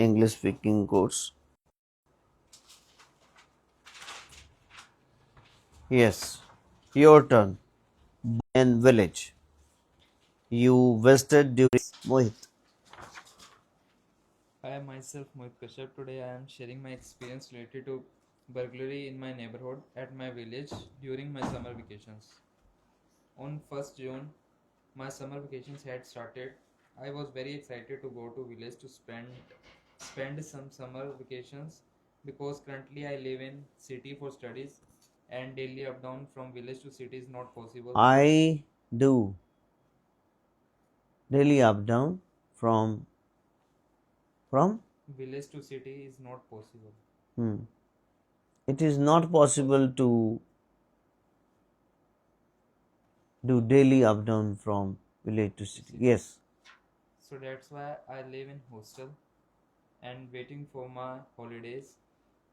English speaking course. Yes, your turn. In village you visited during Mohit. I am myself Mohit Kashyap. Today I am sharing my experience related to burglary in my neighborhood at my village during my summer vacations. On 1st June, my summer vacations had started. I was very excited to go to village to spend some summer vacations because currently I live in city for studies and daily up down from village to city is not possible. I do daily up down from Village to city is not possible. hmm. It is not possible to do daily up down from village to city. City. Yes. So that's why I live in hostel and waiting for my holidays,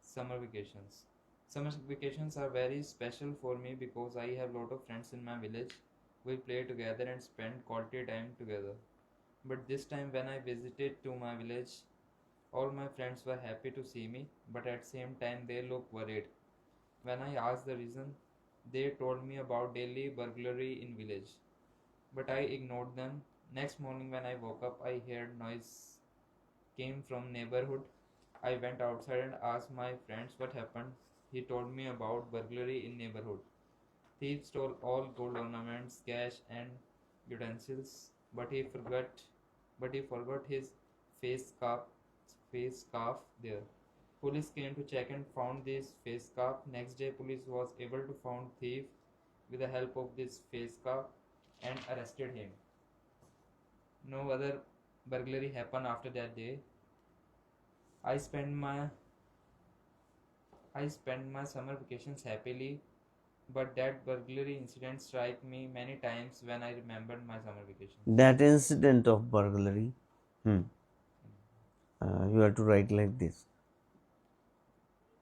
summer vacations. Summer vacations are very special for me because I have lot of friends in my village. We play together and spend quality time together. But this time when I visited to my village, all my friends were happy to see me, but at same time they look worried. When I asked the reason, they told me about daily burglary in village. But I ignored them. Next morning when I woke up, I heard noise came from neighborhood. I went outside and asked my friends what happened. He told me about burglary in neighborhood. Thieves stole all gold ornaments, cash and utensils, but he forgot his face scarf face scarf there. Police came to check and found this face scarf. Next day police was able to find thief with the help of this face scarf and arrested him. No other burglary happened after that day. I spent my I spent my summer vacations happily, but that burglary incident struck me many times when I remembered my summer vacations. That incident of burglary, you have to write like this.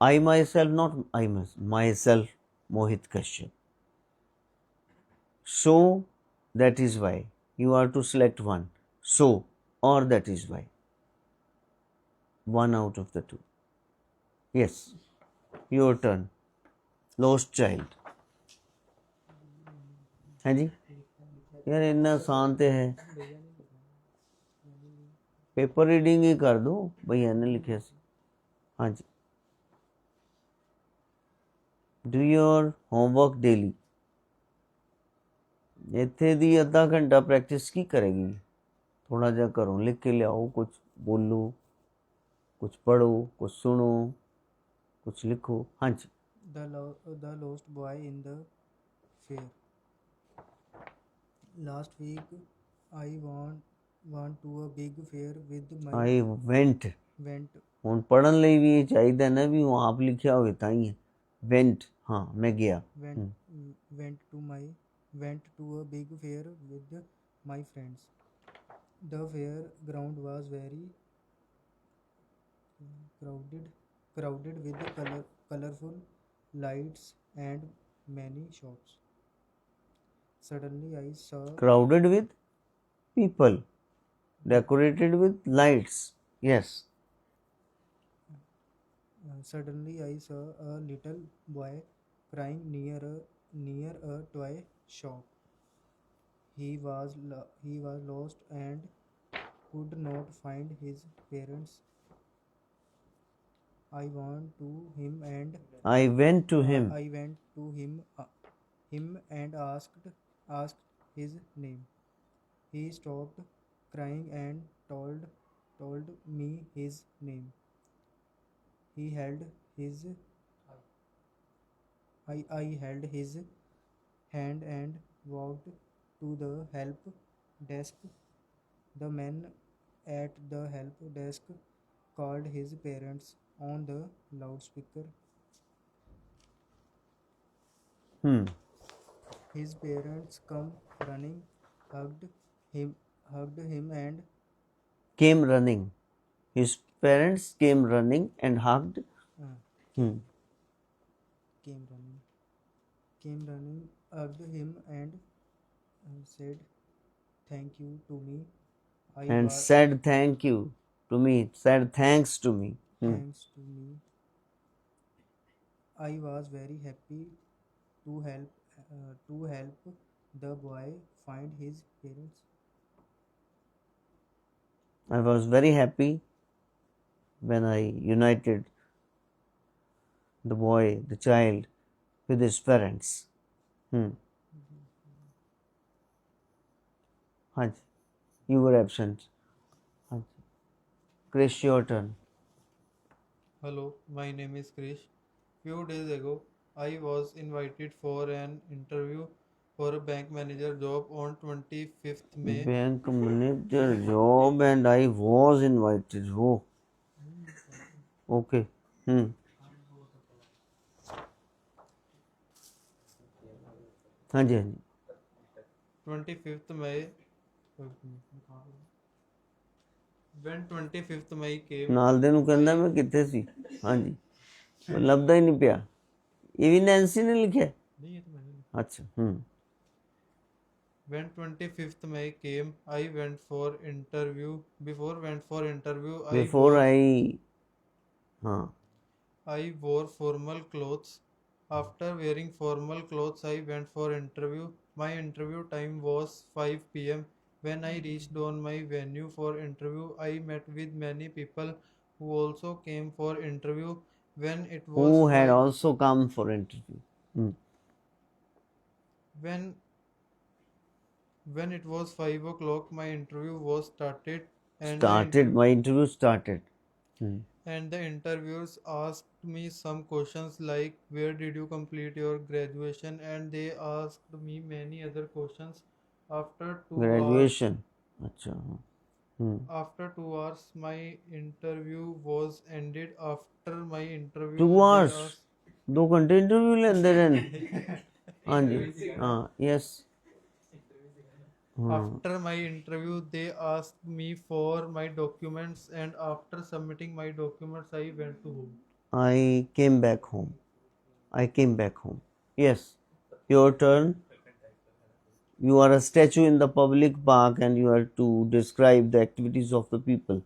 I myself, not I myself, Mohit Kashyap. So that is why you are to select one. So or that is why. One out of the two. Yes, your turn. Lost child. है जी यार इतना आसान तो है paper reading ही कर दो भैया ने लिखे सी हाँ जी डू योर होमवर्क डेली ਇੱਥੇ ਦੀ ਅੱਧਾ ਘੰਟਾ ਪ੍ਰੈਕਟਿਸ ਕੀ ਕਰੇਗੀ थोड़ा जा करो लिख के ले आओ कुछ बोलो कुछ पढ़ो कुछ सुनो कुछ लिखो हाँ जी The lost boy in the fair. Last week, I went to a big fair with my I went went ਹੁਣ ਪੜਨ ਲਈ ਵੀ ਇਹ ਚਾਹੀਦਾ ਨਾ ਵੀ ਉਹ ਆਪ ਲਿਖਿਆ ਹੋਵੇ ਤਾਂ ਹੀ ਹੈ वेंट हाँ मैं गया went to my went to a big fair with my friends. The fair ground was very crowded crowded with colorful lights and many shops. Suddenly I saw crowded with people decorated with lights yes Suddenly I saw a little boy crying near a toy shop. He was lost and could not find his parents. I went to him and I went to him I went to him and asked his name. He stopped crying and told me his name. He held his I held his hand and walked to the help desk. The man at the help desk called his parents on the loudspeaker. hmm. His parents come running, hugged him, hugged him and came running his parents came running and hugged uh, hmm. came running, hugged him and said thank you to me. I and was said thank you to me, said thanks to me. thanks to me. I was very happy to help the boy find his parents. I was very happy when I united the boy, the child, with his parents. हाँ जी, you were absent. हाँ जी, Krish, your turn. Hello, my name is Krish. Few days ago, I was invited for an interview for a bank manager job on 25th May. Bank manager job, and I was invited. Oh, okay. हाँ जी, हाँ जी. 25th May. When 25th May came, ਨਾਲ ਦੇ ਨੂੰ ਕਹਿੰਦਾ ਮੈਂ ਕਿੱਥੇ ਸੀ. हाँ जी, ਲੱਭਦਾ ਹੀ ਨਹੀਂ ਪਿਆ. ਇਹ ਵੀ ਨੈਂਸੀ ਨੇ ਲਿਖਿਆ. ਅੱਛਾ. When 25th May came, I went for interview. Before I wore formal clothes. After wearing formal clothes, I went for interview. My interview time was 5 p.m. When I reached on my venue for interview, I met with many people who also came for interview. When it was who had also come for interview. When it was 5 o'clock, my interview was started. My interview started. And the interviewers asked me some questions like where did you complete your graduation, and they asked me many other questions. After 2 अच्छा. After 2 hours, my interview was ended. After my interview, 2 hours. 2 घंटे interview लेंदे रहने. हाँ जी. हाँ, yes. After my interview, they asked me for my documents, and after submitting my documents, I went to home. I came back home. Yes, your turn. You are a statue in the public park and you are to describe the activities of the people.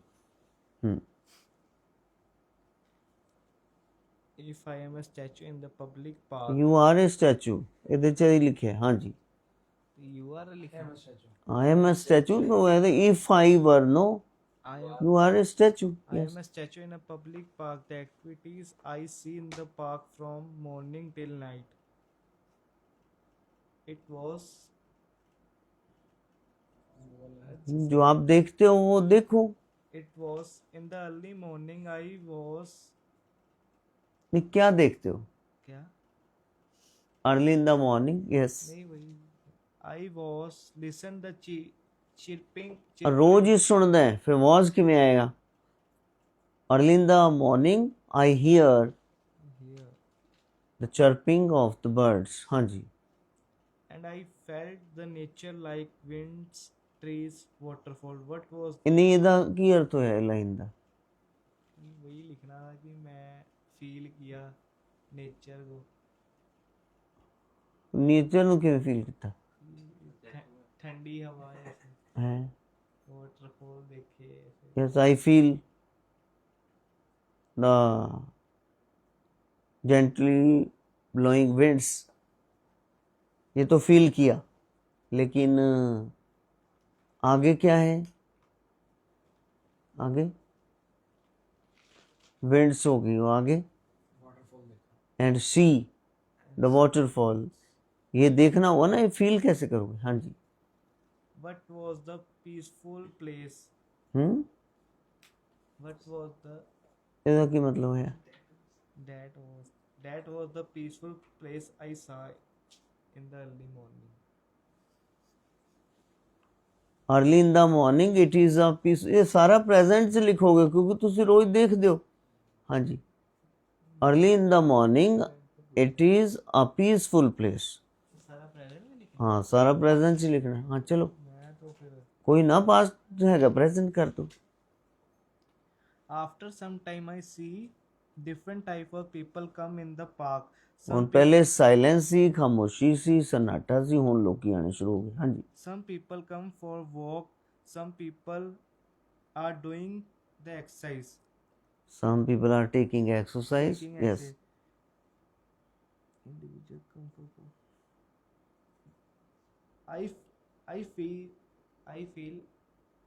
If I am a statue in the public park. You are a statue. ਇਹਦੇ ਚ ਹੀ ਲਿਖਿਆ. हाँ जी. You are a I am a statue. No, if I were, no. You are a statue. I Yes. am a statue in a public park. The activities I see in the park from morning till night. It was. जो आप देखते हो वो देखो. It was in the early morning. I was. नहीं, क्या देखते हो? क्या? Early in the morning. Yes. नहीं वही. I was listen the chirping. रोज ही सुनते हैं, फिर was किमें आएगा? Early in the morning I hear the chirping of the birds. हाँ जी. And I felt the nature like winds, trees, waterfall. What was? नहीं, ਇਹਦਾ ਕੀ अर्थ होया लाइन ਦਾ? वही लिखना था कि मैं फील किया नेचर को. नेचर ਨੂੰ ਕਿਵੇਂ ਫੀਲ ਕੀਤਾ? ठंडी हवा ऐसे है. वाटरफॉल देखे ऐसे. Yes, I feel the gently blowing winds. ये तो फील किया, लेकिन आगे क्या है? आगे winds होगी, आगे and see the waterfall. ये देखना होगा ना, ये फील कैसे करोगे? हाँ जी. What was the peaceful place? What was the? ਇਹਦਾ ਕੀ मतलब है? That was the peaceful place I saw in the early morning. Early in the morning it is a peace. ये सारा present ਚ ਲਿਖੋਗੇ ਕਿਉਂਕਿ ਤੁਸੀਂ ਰੋਜ਼ ਦੇਖਦੇ ਹੋ. हाँ जी. Early in the morning it is a peaceful place. हाँ, सारा present ਚ लिखना. हाँ चलो, कोई ना past हैगा, present कर दो. After some time I see different type of people come in the park. ਹੁਣ ਪਹਿਲੇ ਸਾਇਲੈਂਸ ਸੀ, ਖਾਮੋਸ਼ੀ ਸੀ, ਸन्नाटा ਸੀ, ਹੁਣ ਲੋਕੀ ਆਣੇ ਸ਼ੁਰੂ ਹੋ ਗਏ. ਹਾਂਜੀ. Some people come for walk. Some people are doing the exercise. Some people are taking exercise. Taking Yes. exercise. Individual comfort. I f- I feel I feel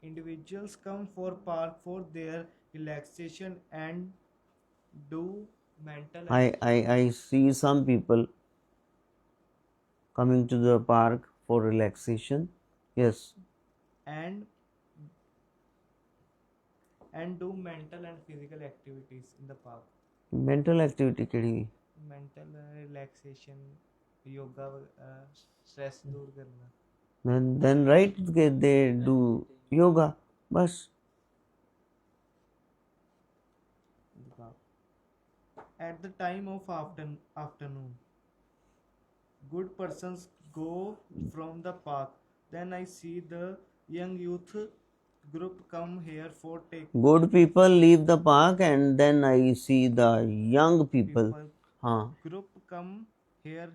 individuals come for park for their relaxation and do mental I see some people coming to the park for relaxation. Yes. and and do mental and physical activities in the park. Mental activity केड़ी Mental relaxation, yoga, stress दूर करना. then right they do yoga बस. In the park. At the time of afternoon, good persons go from the park. Then I see the young youth group come here for take Good people leave the park and then I see the young people. people हाँ, group come here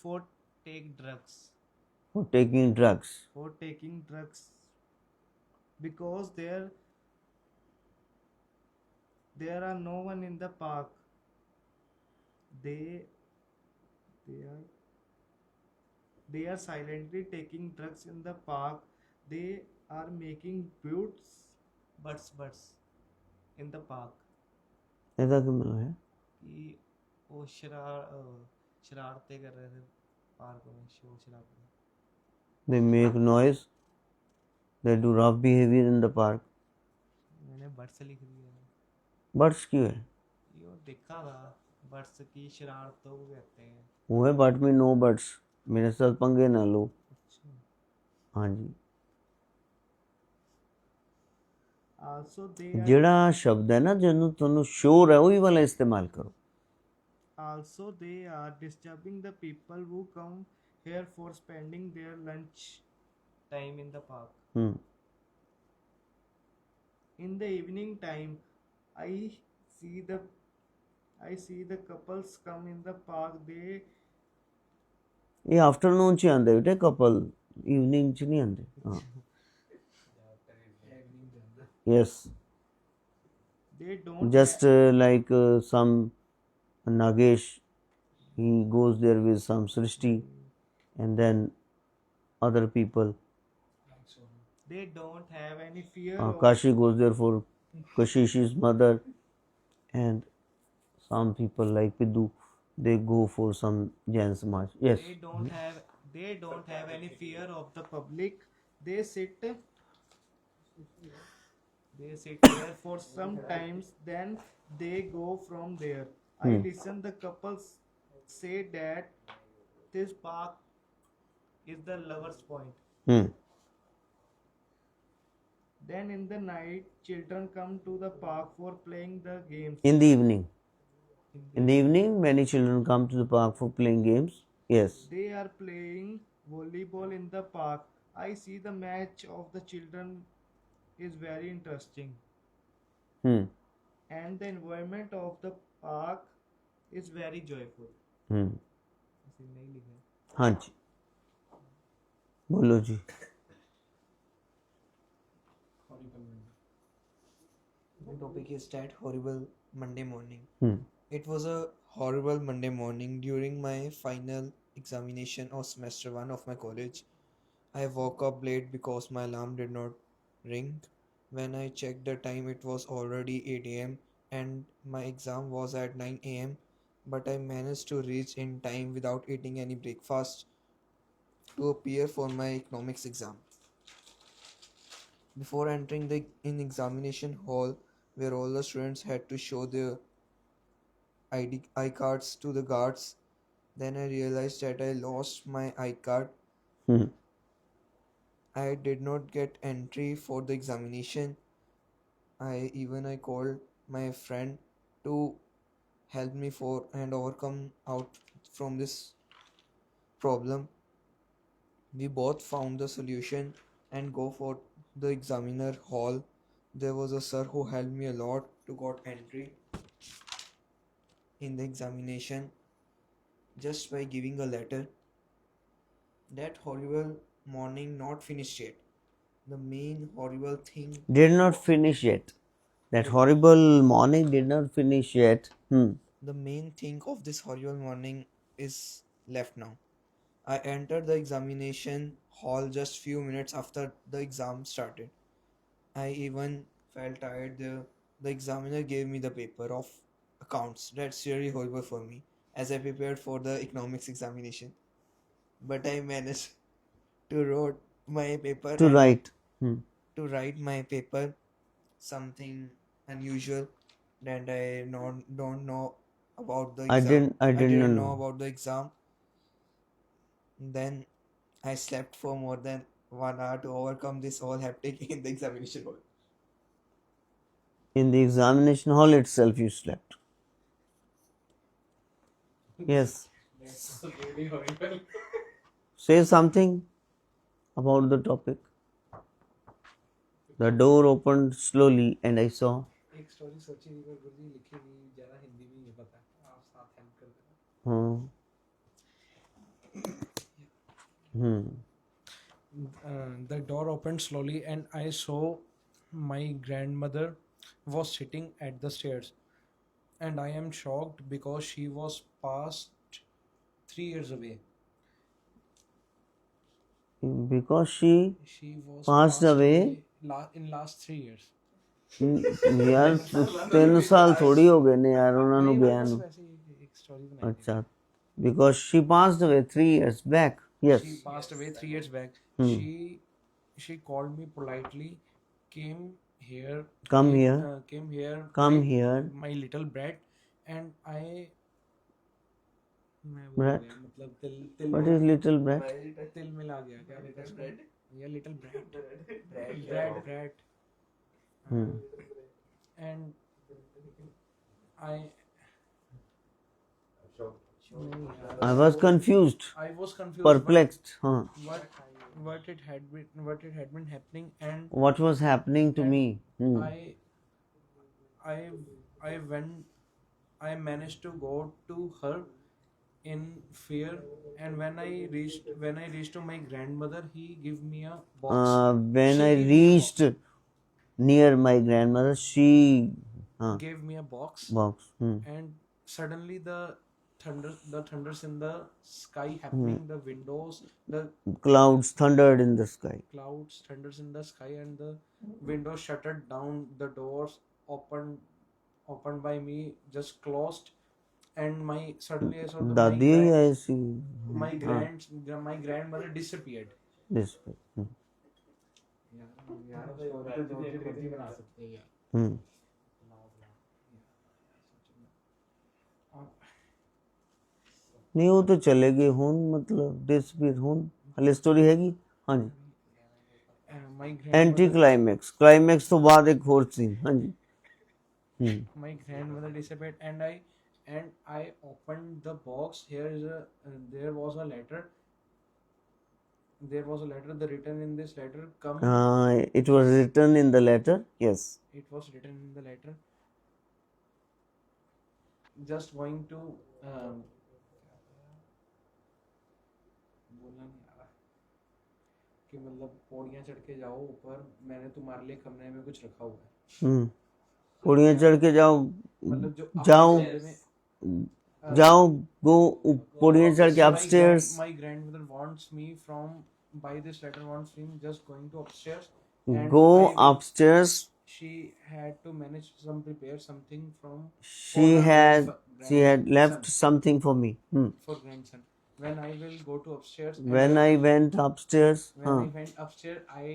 for take drugs for taking drugs. for taking drugs because there are no one in the park. They they are they are silently taking drugs in the park. They are making butts in the park. ऐसा क्यों मतलब है? कि वो शरारतें कर रहे थे park में शोर शरारते. They make noise. They do rough behavior in the park. मैंने बट्स लिख दिया. Birds क्यों है? ये देखा था बट्स की शरारतों को कहते हैं. वो है but में no birds. मेरे साथ पंगे ना लो. हाँ जी. Also they are ਜਿਹੜਾ ਸ਼ਬਦ ਹੈ ਨਾ ਜਿਹਨੂੰ ਤੁਹਾਨੂੰ ਸ਼ੋਰ ਹੈ ਉਹੀ ਵਾਲਾ ਇਸਤੇਮਾਲ ਕਰੋ. also they are disturbing the people who come here for spending their lunch time in the park. ਹੂੰ. In the evening time, I see the I see the couples come in the park. ਇਹ afternoon ਚ ਆਉਂਦੇ ਬੇਟੇ couple evening ਚ ਨਹੀਂ ਆਉਂਦੇ. ਹਾਂ. Yes. They don't Just like some Nagesh, he goes there with some Srishti and then other people. they don't have any fear of Kashi goes there for Kashish's mother and some people like Piddu, they go for some Jain Samaj. Yes. they don't have any fear of the public. They sit there for some times, then they go from there. I listen the couples say that this park is the lovers point. Hmm. Then in the night, children come to the park for playing the games. In the evening. In the evening, many children come to the park for playing games. Yes. They are playing volleyball in the park. I see the match of the children is very interesting. Hmm. And the environment of the park is very joyful. Hmm. ऐसे नहीं लिखा है. हाँ जी. बोलो जी. My topic is that horrible Monday morning. Hmm. It was a horrible Monday morning during my final examination of semester 1 of my college. I woke up late because my alarm did not ring. When I checked the time, it was already 8 am and my exam was at 9 am. But I managed to reach in time without eating any breakfast to appear for my economics exam. Before entering the examination hall, where all the students had to show their I cards to the guards, then I realized that I lost my I card. Hmm. I did not get entry for the examination. I called my friend to help me for and overcome out from this problem. We both found the solution and go for the examiner hall. There was a sir who helped me a lot to got entry in the examination just by giving a letter. That horrible morning not finished yet. The main horrible thing Did not finish yet. That horrible morning did not finish yet. The main thing of this horrible morning is left now. I entered the examination hall just few minutes after the exam started. I even felt tired. The examiner gave me the paper of accounts. That's really horrible for me as I prepared for the economics examination. But I managed to wrote my paper To and write. Hmm. to write my paper something unusual that I don't know about the I exam. didn't. I I didn't didn't know know. about the exam. Then I slept for more than 1 hour to overcome this whole hectic in the examination hall. In the examination hall itself, you slept. Yes. That's really horrible. Say something about the topic. The door opened slowly, and I saw. एक story सोची थी पर गुरुजी लिखी नहीं, ज़्यादा हिंदी में नहीं पता, आप साथ हेल्प कर देना। The door opened slowly and I saw my grandmother was sitting at the stairs, and I am shocked because she was past 3 years away. Because she She was passed away. in last 3 years. यार 3 साल थोड़ी हो गए ने यार ਉਹਨਾਂ ਨੂੰ नहीं, ਗਿਆ बस ਨੂੰ वैसे ही एक स्टोरी बनाई थी। अच्छा because she passed away 3 years back. Yes. She passed away 3 years back. She called me politely, came here, Come here. came here, Come my- here. my little brat, and मैं वो Brat? हो गया, मतलब तिल What is little brat? तिल मिला गया क्या little brat? Yeah, little brat. Brat. And I I was confused, I was confused. perplexed. What it had been happening, and What was happening to me? I managed to go to her in fear, and when I reached to my grandmother, he gave me a box. When She I gave me a reached near my grandmother, she gave me a box, box. and suddenly the thunders in the sky happening, the windows, the Clouds thundered in the sky. clouds thunders in the sky, and the windows shuttered down, the doors opened by me just closed, and suddenly I saw Dadi, I see. my grandmother disappeared. This way. ਨਹੀਂ ਉਹ ਤਾਂ ਚਲੇ ਗਏ ਹੁਣ ਮਤਲਬ disappear ਹੁਣ ਹਲੇ story ਹੈਗੀ ਹਾਂਜੀ ਐਂਟੀ ਕਲਾਈਮੈਕਸ ਤੋਂ ਬਾਅਦ ਇੱਕ ਹੋਰ ਸੀਨ ਹਾਂਜੀ My grandmother disappeared, and I opened the box. There was a letter. The written in this letter, come. It was written in the letter. Yes. It was written in the letter. Just going to बोलना नहीं आ रहा कि मतलब पौड़ियाँ चढ़ के जाओ ऊपर, मैंने तुम्हारे लिए कमरे में कुछ रखा हुआ है। पौड़ियाँ चढ़ के जाओ मतलब जो जाओ go पौड़ियाँ चढ़ के upstairs. My grandmother wants me by this letter wants me just going to upstairs. And Go upstairs. She had to manage prepare something from. She for her had left grandson, something for me. for grandson. When I will go to upstairs. When I went upstairs. When I went upstairs, I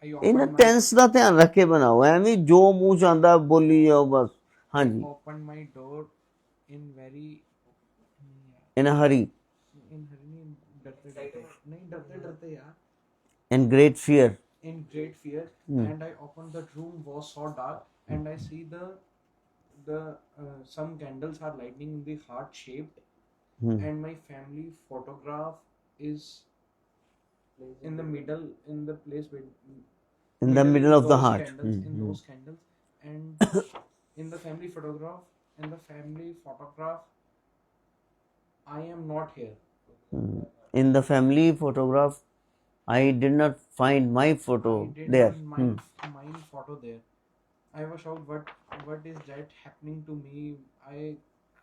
ਇਹਨਾਂ opened tens ਦਾ ਧਿਆਨ ਰੱਖ ਕੇ ਬਣਾਓ ਐਵੇਂ ਜੋ ਮੂੰਹ ਚ ਆਉਂਦਾ ਬੋਲੀ ਜਾਓ ਬਸ ਹਾਂਜੀ opened my door in very in a hurry डरते यार, in great fear. in great fear, and I opened the room was so dark, and I see the some candles are lighting in the heart shaped, and my family photograph is in the middle, in the place In the middle of the those heart. candles, in those candles, and in the family photograph I am not here. In the family photograph I did not find my photo I did there. not mine photo there. I was shocked. What is that happening to me? I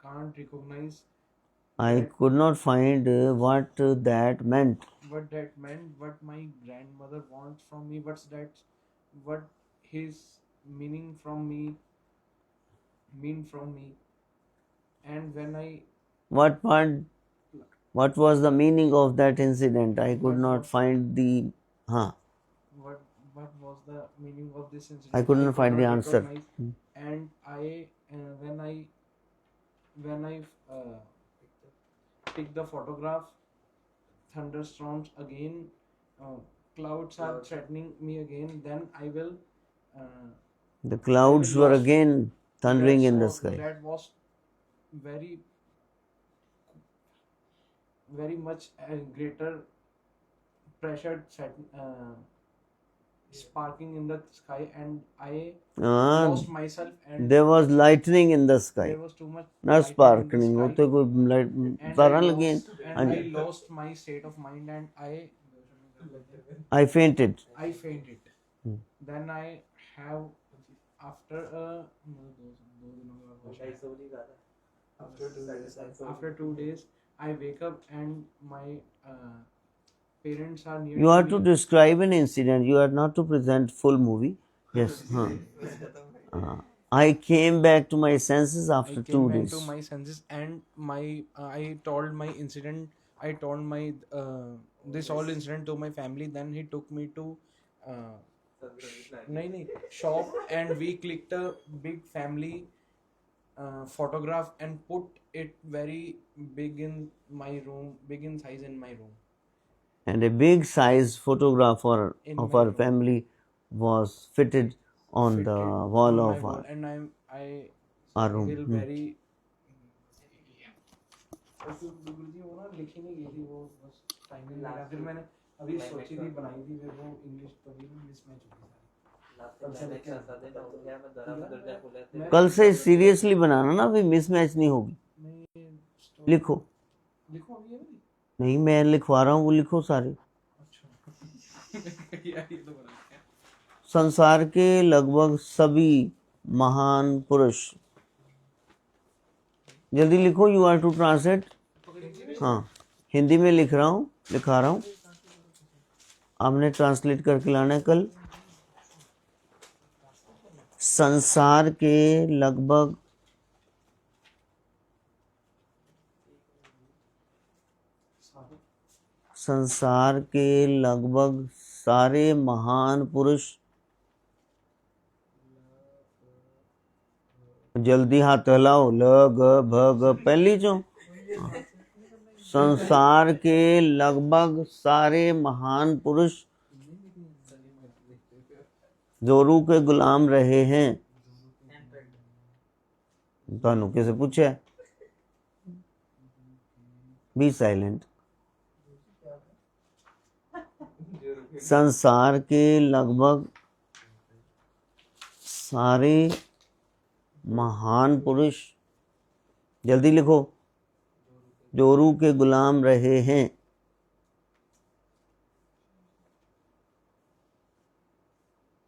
can't recognize I that could not find what that meant. what that meant. What my grandmother wants from me. What's that? What his meaning from me mean from me. And when I What what was the meaning of that incident? I could what not was find the huh. what was the meaning of this I incident? couldn't could find the not answer. recognize. And I when I uh, take the photograph, thunderstorms again, uh, clouds are threatening me again. Then I will. Uh, The clouds were lost- again thundering in the sky. That was very very much greater pressure sparking in the sky, and I Ah, lost myself, and there was lightning in the sky. there was too much Not lightning in the sparkling. sky, ਉੱਤੇ ਕੋਈ light and ਤਾਰਾਂ ਲੱਗੀਆਂ I lost my state of mind, and I fainted. I fainted. Then I have after after 2 days I wake up, and my parents are near You are me. to describe an incident. You are not to present full movie. Yes. I came back to my senses after I 2 came back days. to my senses, and my I told my incident. I told my this whole incident to my family. Then he took me to shop, and we clicked a big family photograph and put it very big in my room, big in size in my room. And a big size photograph In of my our room. family was fitted on the wall on my of wall, and I our room. feel very. वो ना लिखी नहीं गई थी, वो बस time नहीं लगा। फिर मैंने अभी सोची थी, बनाई थी, फिर वो इंग्लिश तो भी मिसमैच हो गई सारी। कल से सीरियसली बनाना ना, फिर मिसमैच नहीं होगी। लिखो लिखो अभी ये वाली? नहीं, मैं लिखवा रहा हूँ, वो लिखो सारे। यार ये तो बना है। संसार के लगभग सभी महान पुरुष, जल्दी लिखो। You are to translate. हाँ, हिंदी में लिखा रहा हूँ। आपने ट्रांसलेट करके लाना है कल। संसार के लगभग सारे महान पुरुष, जल्दी हाथ हिलाओ। ल ग भ ग पहली चो। संसार के लगभग सारे महान पुरुष जोरू के गुलाम रहे हैं। ਤੁਹਾਨੂੰ किसे पूछा? Be silent. संसार के लगभग सारे महान पुरुष, जल्दी लिखो, जोरू के गुलाम रहे हैं।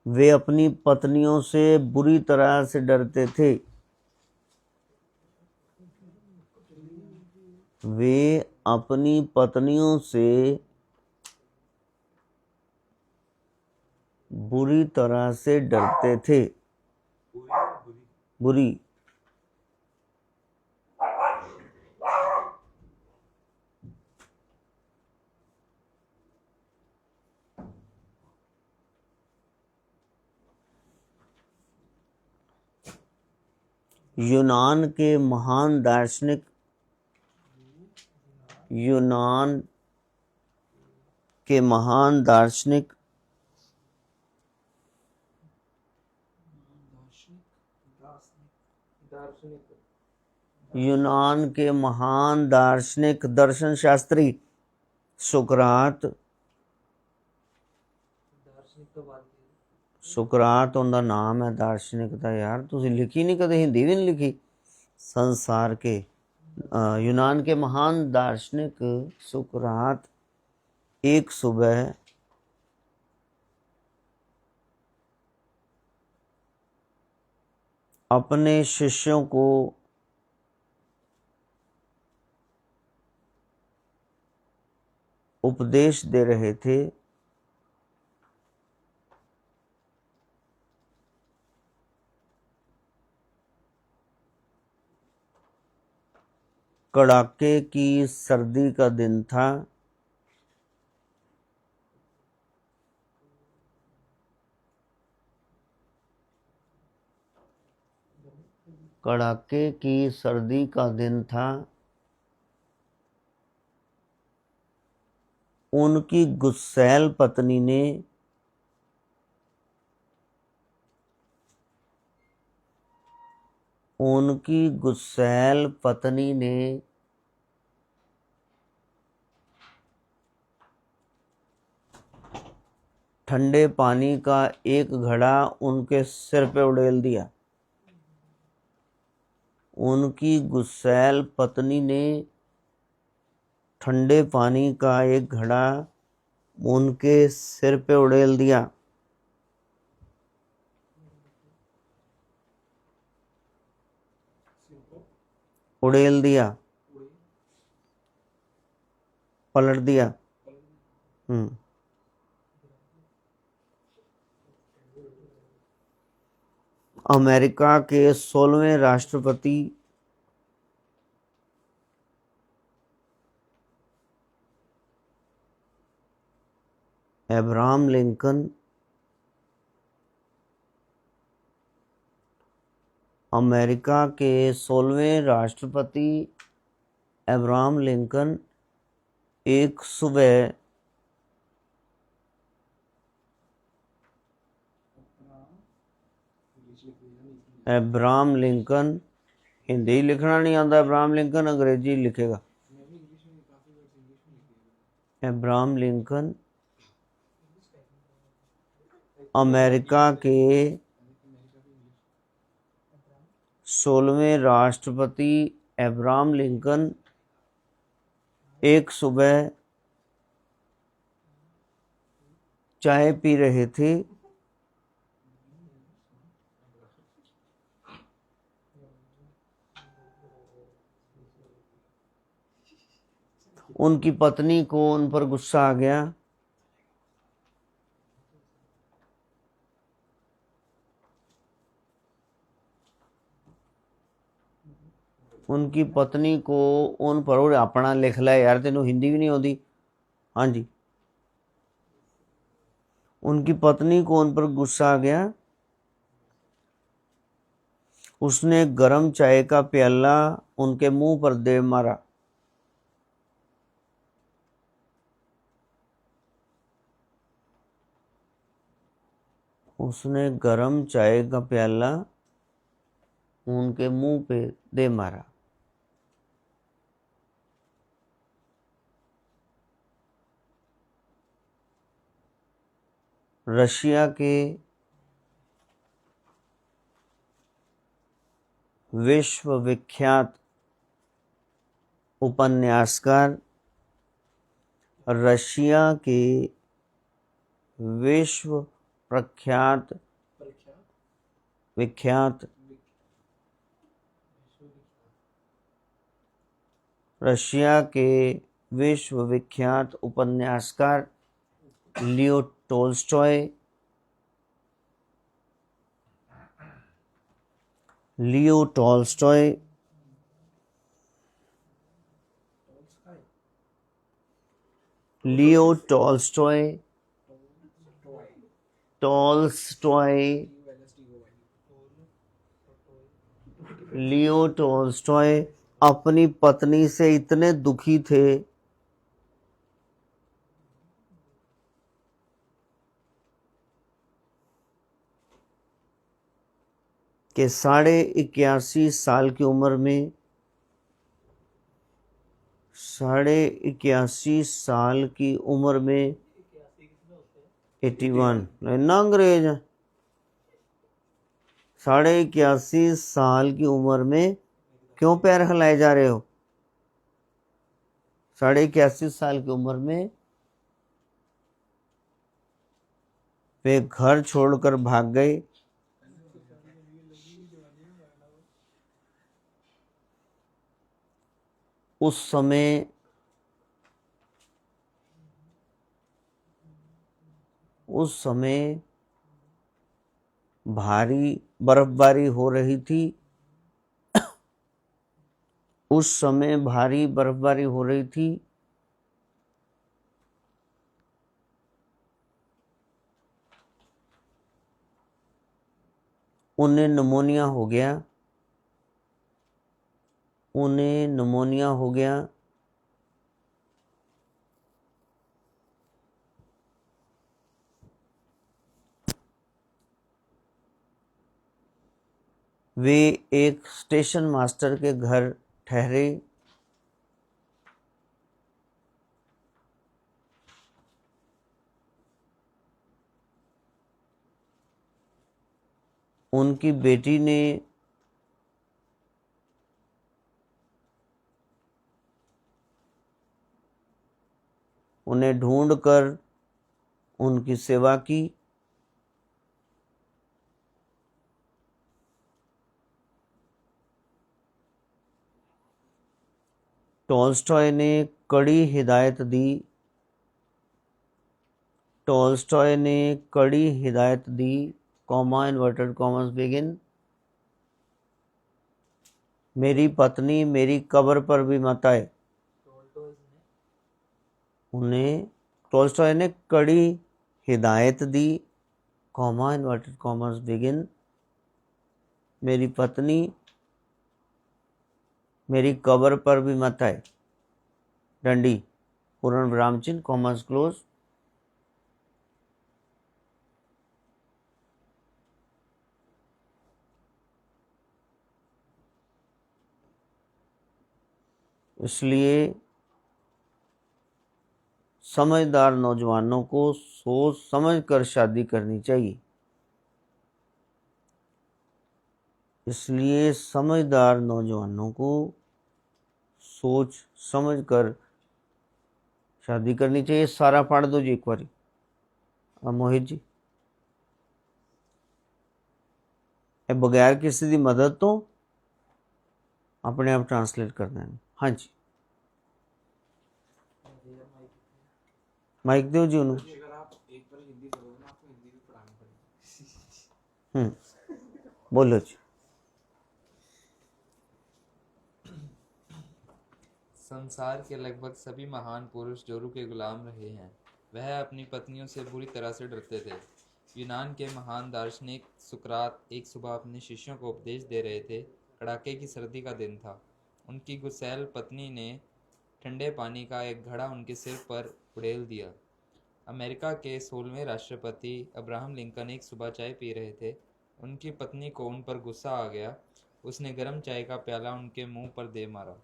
वे अपनी पत्नियों से बुरी तरह से डरते थे। वे अपनी पत्नियों से बुरी तरह से डरते थे। बुरी। यूनान के महान दार्शनिक दर्शन शास्त्री सुकरात उनका नाम है। दार्शनिक का यार तुसी लिखी नहीं कदे, हिंदी भी नहीं लिखी। संसार के यूनान के महान दार्शनिक सुकरात एक सुबह अपने शिष्यों को उपदेश दे रहे थे। कड़ाके की सर्दी का दिन था। कड़ाके की सर्दी का दिन था। उनकी गुस्सैल पत्नी ने ठंडे पानी का एक घड़ा उनके सिर पे उड़ेल दिया। उनकी गुस्सैल पत्नी ने ठंडे पानी का एक घड़ा उनके सिर पे उड़ेल दिया। उड़ेल दिया, पलट दिया। अमेरिका के 16वें राष्ट्रपति अब्राहम लिंकन अमेरिका के 16वें राष्ट्रपति अब्राहम लिंकन एक सुबह अब्राहम लिंकन, हिंदी लिखना नहीं आता अब्राहम लिंकन, अंग्रेजी लिखेगा। अब्राहम लिंकन अमेरिका के 16वें राष्ट्रपति अब्राहम लिंकन एक सुबह चाय पी रहे थे। उनकी पत्नी को उन पर गुस्सा आ गया। उनकी पत्नी को उन पर, और अपना लिख ला यार, तेनों हिंदी भी नहीं आती। हाँ जी, उनकी पत्नी को उन पर गुस्सा आ गया। उसने गरम चाय का प्याला उनके मुंह पर दे मारा। उसने गरम चाय का प्याला उनके मुंह पे दे मारा। रशिया के विश्वविख्यात उपन्यासकार, रशिया के विश्व विख्यात रशिया के विश्वविख्यात उपन्यासकार लियो Tolstoy Leo Tolstoy Leo Tolstoy Tolstoy Leo Tolstoy अपनी पत्नी से इतने दुखी थे कि 81 साल की उम्र में 81 इतना अंग्रेज है। 81 साल की उम्र में क्यों पैर हिलाए जा रहे हो? 81 साल की उम्र में वे घर छोड़कर भाग गए। उस समय भारी बर्फबारी हो रही थी। उस समय भारी बर्फबारी हो रही थी। उन्हें निमोनिया हो गया। उन्हें निमोनिया हो गया। वे एक स्टेशन मास्टर के घर ठहरे। उनकी बेटी ने उन्हें ढूंढकर उनकी सेवा की। टॉल्स्टॉय ने कड़ी हिदायत दी। टॉल्स्टॉय ने कड़ी हिदायत दी, कॉमा इन्वर्टेड कॉमर्स बिगिन, मेरी पत्नी मेरी कब्र पर भी मत आए। उन्हें टॉल्स्टॉय ने कड़ी हिदायत दी, कॉमा इन्वर्टेड कॉमर्स बिगिन, मेरी पत्नी मेरी कब्र पर भी मत आए। डंडी पूर्ण विराम चिन्ह, कॉमर्स क्लोज। इसलिए समझदार नौजवानों को सोच समझ कर शादी करनी चाहिए। इसलिए समझदार नौजवानों को सोच समझ कर शादी करनी चाहिए। सारा पढ़ दो जी एक बारी। अब मोहित जी बगैर किसी की मदद तो अपने आप ट्रांसलेट करना है। हाँ जी माइक दो जी उन्होंने। अगर आप एक बार हिंदी बोलोगे ना, आपको हिंदी भी पढ़ानी पड़ेगी। बोलो जी। संसार के लगभग सभी महान पुरुष जोरू के गुलाम रहे हैं। वह अपनी पत्नियों से बुरी तरह से डरते थे। यूनान के महान दार्शनिक सुकरात एक सुबह अपने शिष्यों को उपदेश दे रहे थे। कड़ाके की सर्दी का दिन था। उनकी गुस्सैल पत्नी ने ठंडे पानी का एक घड़ा उनके सिर पर उड़ेल दिया। अमेरिका के 16वें राष्ट्रपति अब्राहम लिंकन एक सुबह चाय पी रहे थे। उनकी पत्नी को उन पर गुस्सा आ गया। उसने गर्म चाय का प्याला उनके मुंह पर दे मारा।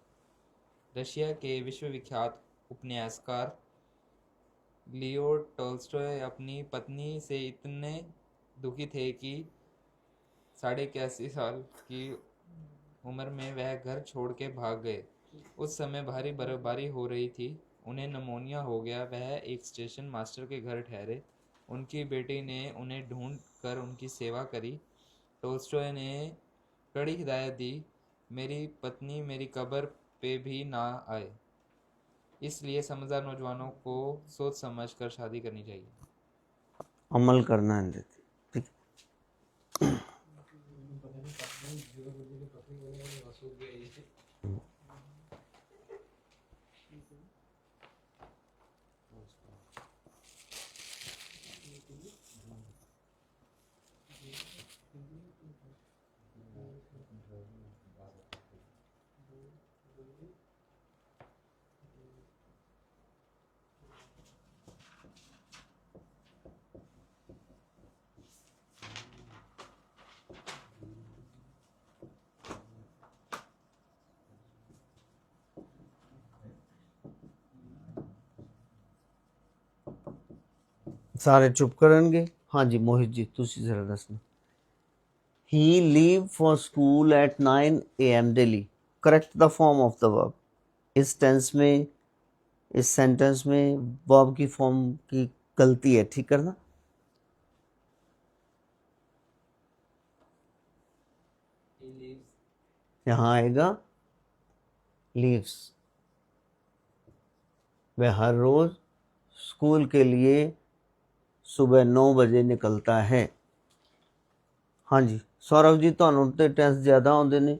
रशिया के विश्वविख्यात उपन्यासकार लियो टॉल्स्टॉय अपनी पत्नी से इतने दुखी थे कि 81 साल की उम्र में वह घर छोड़ के भाग गए। उस समय भारी बर्फबारी हो रही थी। उन्हें निमोनिया हो गया। वह एक स्टेशन मास्टर के घर ठहरे। उनकी बेटी ने उन्हें ढूंढ कर उनकी सेवा करी। टॉल्स्टॉय ने कड़ी हिदायत दी, मेरी पत्नी मेरी कब्र पे भी ना आए। इसलिए समझदार नौजवानों को सोच समझ कर शादी करनी चाहिए। अमल करना है ठीक। सारे चुप करेंगे। हाँ जी मोहित जी तुसी जरा दसना। He leave for school at 9 AM daily. Correct the form of the verb. इस टेंस में, इस सेंटेंस में वर्ब की फॉर्म की गलती है, ठीक करना। यहाँ आएगा लीव्स। वह हर रोज़ स्कूल के लिए सुबह 9 बजे निकलता है। हाँ जी सौरभ जी ਤੁਹਾਨੂੰ ਤੇ ਟੈਂਸ ਜ਼ਿਆਦਾ ਆਉਂਦੇ ਨੇ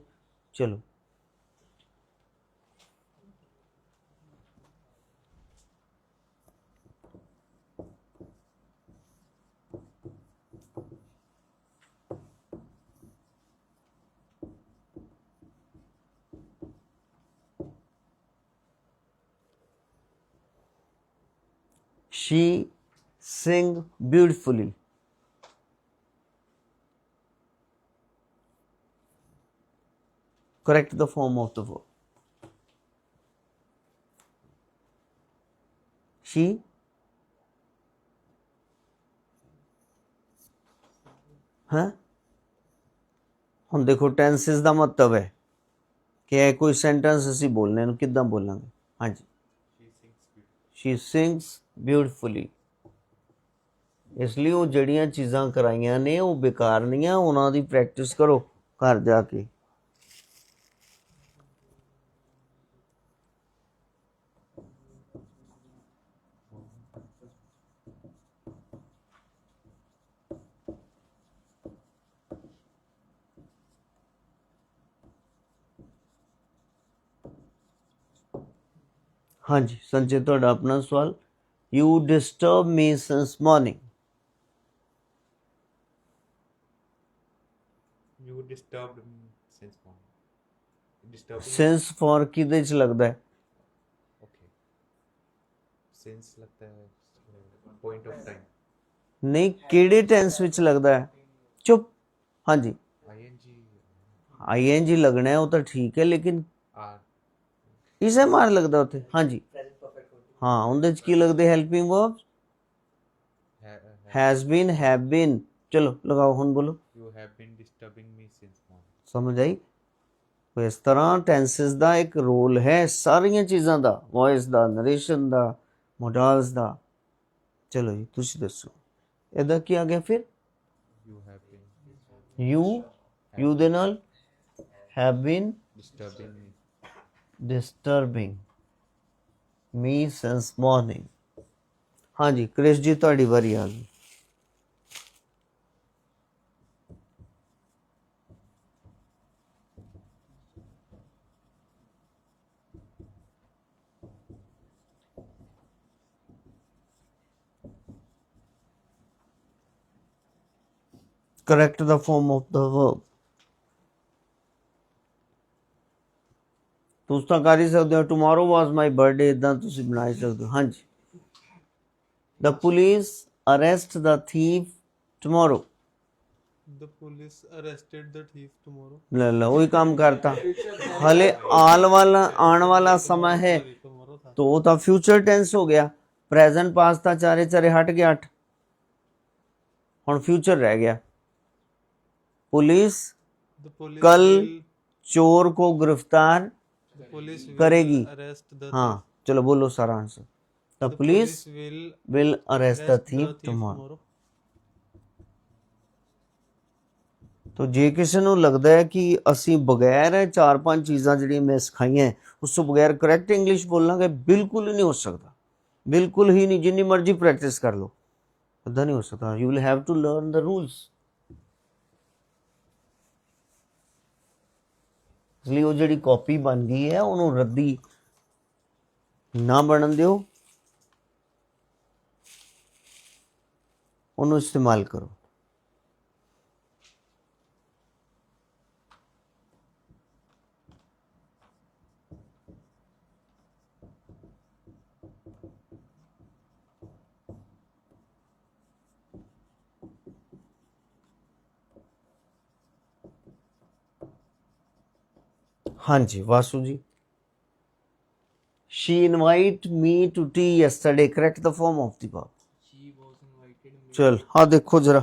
ਚਲੋ she sing beautifully correct the form of the verb she हाँ ਹੁਣ ਦੇਖੋ ਟੈਂਸਿਸ ਦਾ ਮਤਲਬ ਹੈ ਕਿ ਇਹ ਕੋਈ ਸੈਂਟੈਂਸ ਅਸੀਂ ਬੋਲਨੇ ਨੂੰ ਕਿੱਦਾਂ ਬੋਲਾਂਗੇ ਹਾਂਜੀ she sings beautifully ਇਸ ਲਈ ਉਹ ਜਿਹੜੀਆਂ ਚੀਜ਼ਾਂ ਕਰਾਈਆਂ ਨੇ ਉਹ ਬੇਕਾਰ ਨਹੀਂ ਆ ਉਹਨਾਂ ਦੀ ਪ੍ਰੈਕਟਿਸ ਕਰੋ ਘਰ ਜਾ ਕੇ हाँ जी संजय ਤੁਹਾਡਾ अपना सवाल you disturb me since morning You disturbed me since morning. Disturbing. since for ਕਿਹਦੇ ਚ ਲੱਗਦਾ ਹੈ Okay. Since लगता है point of time. ਨਹੀਂ ਕਿਹੜੇ ਟੈਂਸ ਵਿੱਚ ਲੱਗਦਾ ਹੈ ਚੁੱਪ ਹਾਂਜੀ ING. ing ਲੱਗਣਾ ਹੈ ਉਹ ਤਾਂ ਠੀਕ ਹੈ ਲੇਕਿਨ R. ਇਸੇ ਮਾਰ ਲੱਗਦਾ ਉੱਥੇ ਹਾਂਜੀ ਹਾਂ ਉਹਦੇ ਚ ਕੀ ਲੱਗਦੇ helping verbs has been have been ਚਲੋ ਲਗਾਓ ਹੁਣ ਬੋਲੋ You have been disturbing me since morning. ਸਮਝ ਆਈ ਤੋ ਇਸ ਤਰ੍ਹਾਂ ਟੈਂਸਸ ਦਾ ਇੱਕ ਰੋਲ ਹੈ ਸਾਰੀਆਂ ਚੀਜ਼ਾਂ ਦਾ ਵੌਇਸ ਦਾ ਨਰੇਸ਼ਨ ਦਾ ਮੋਡਲਸ ਦਾ ਚਲੋ ਜੀ ਤੁਸੀਂ ਦੱਸੋ ਇਹਦਾ ਕੀ ਆ ਗਿਆ ਫਿਰ You have been ਯੂ ਦੇ ਨਾਲ have been disturbing me. disturbing me since morning ਹਾਂਜੀ ਕ੍ਰਿਸ਼ ਜੀ ਤੁਹਾਡੀ ਵਾਰੀ ਆ ਗਈ correct the form of the verb ਤੁਸੀਂ ਤਾਂ ਕਰ ਹੀ ਸਕਦੇ ਹੋ ਟੁਮਾਰੋ ਵਾਸ ਮਾਈ ਬਰਥਡੇ ਇਦਾਂ ਤੁਸੀਂ ਬਣਾ ਹੀ ਸਕਦੇ ਹੋ ਹਾਂਜੀ the police arrest the thief tomorrow The police arrested the thief tomorrow. ਲੈ ਲਾ ਉਹੀ ਕੰਮ ਕਰਤਾ ਹਲੇ ਆਉਣ ਵਾਲਾ ਸਮਾਂ ਹੈ Tomorrow था. तो वो तो फ्यूचर टेंस हो गया प्रेजेंट पास था चारे चारे हट गया 8 हुण फ्यूचर रह गया पुलिस The police कल will, चोर को गिरफ्तार the police will करेगी arrest the हाँ चलो बोलो सारा answer the the police police will will arrest the arrest the thief thief tomorrow tomorrow. तो जे किसी ਨੂੰ ਲੱਗਦਾ ਹੈ ਕਿ ਅਸੀਂ ਬਗੈਰ ਇਹ 4-5 ਚੀਜ਼ਾਂ ਜਿਹੜੀਆਂ ਮੈਂ ਸਿਖਾਈਆਂ ਉਸ ਤੋਂ ਬਗੈਰ ਕਰੈਕਟ ਇੰਗਲਿਸ਼ ਬੋਲਾਂਗੇ ਬਿਲਕੁਲ ਹੀ ਨਹੀਂ ਹੋ ਸਕਦਾ ਬਿਲਕੁਲ ਹੀ ਨਹੀਂ ਜਿੰਨੀ ਮਰਜ਼ੀ ਪ੍ਰੈਕਟਿਸ ਕਰ ਲਓ ਇਦਾਂ ਨਹੀਂ ਹੋ ਸਕਦਾ you will have to learn the rules ਇਸ ਲਈ ਉਹ ਜਿਹੜੀ ਕਾਪੀ ਬਣ ਗਈ ਹੈ ਉਹਨੂੰ ਰੱਦੀ ਨਾ ਬਣਨ ਦਿਓ ਉਹਨੂੰ ਇਸਤੇਮਾਲ ਕਰੋ हाँ जी वासु जी she invited me to tea yesterday correct the form of the verb She was invited me. चल हाँ देखो जरा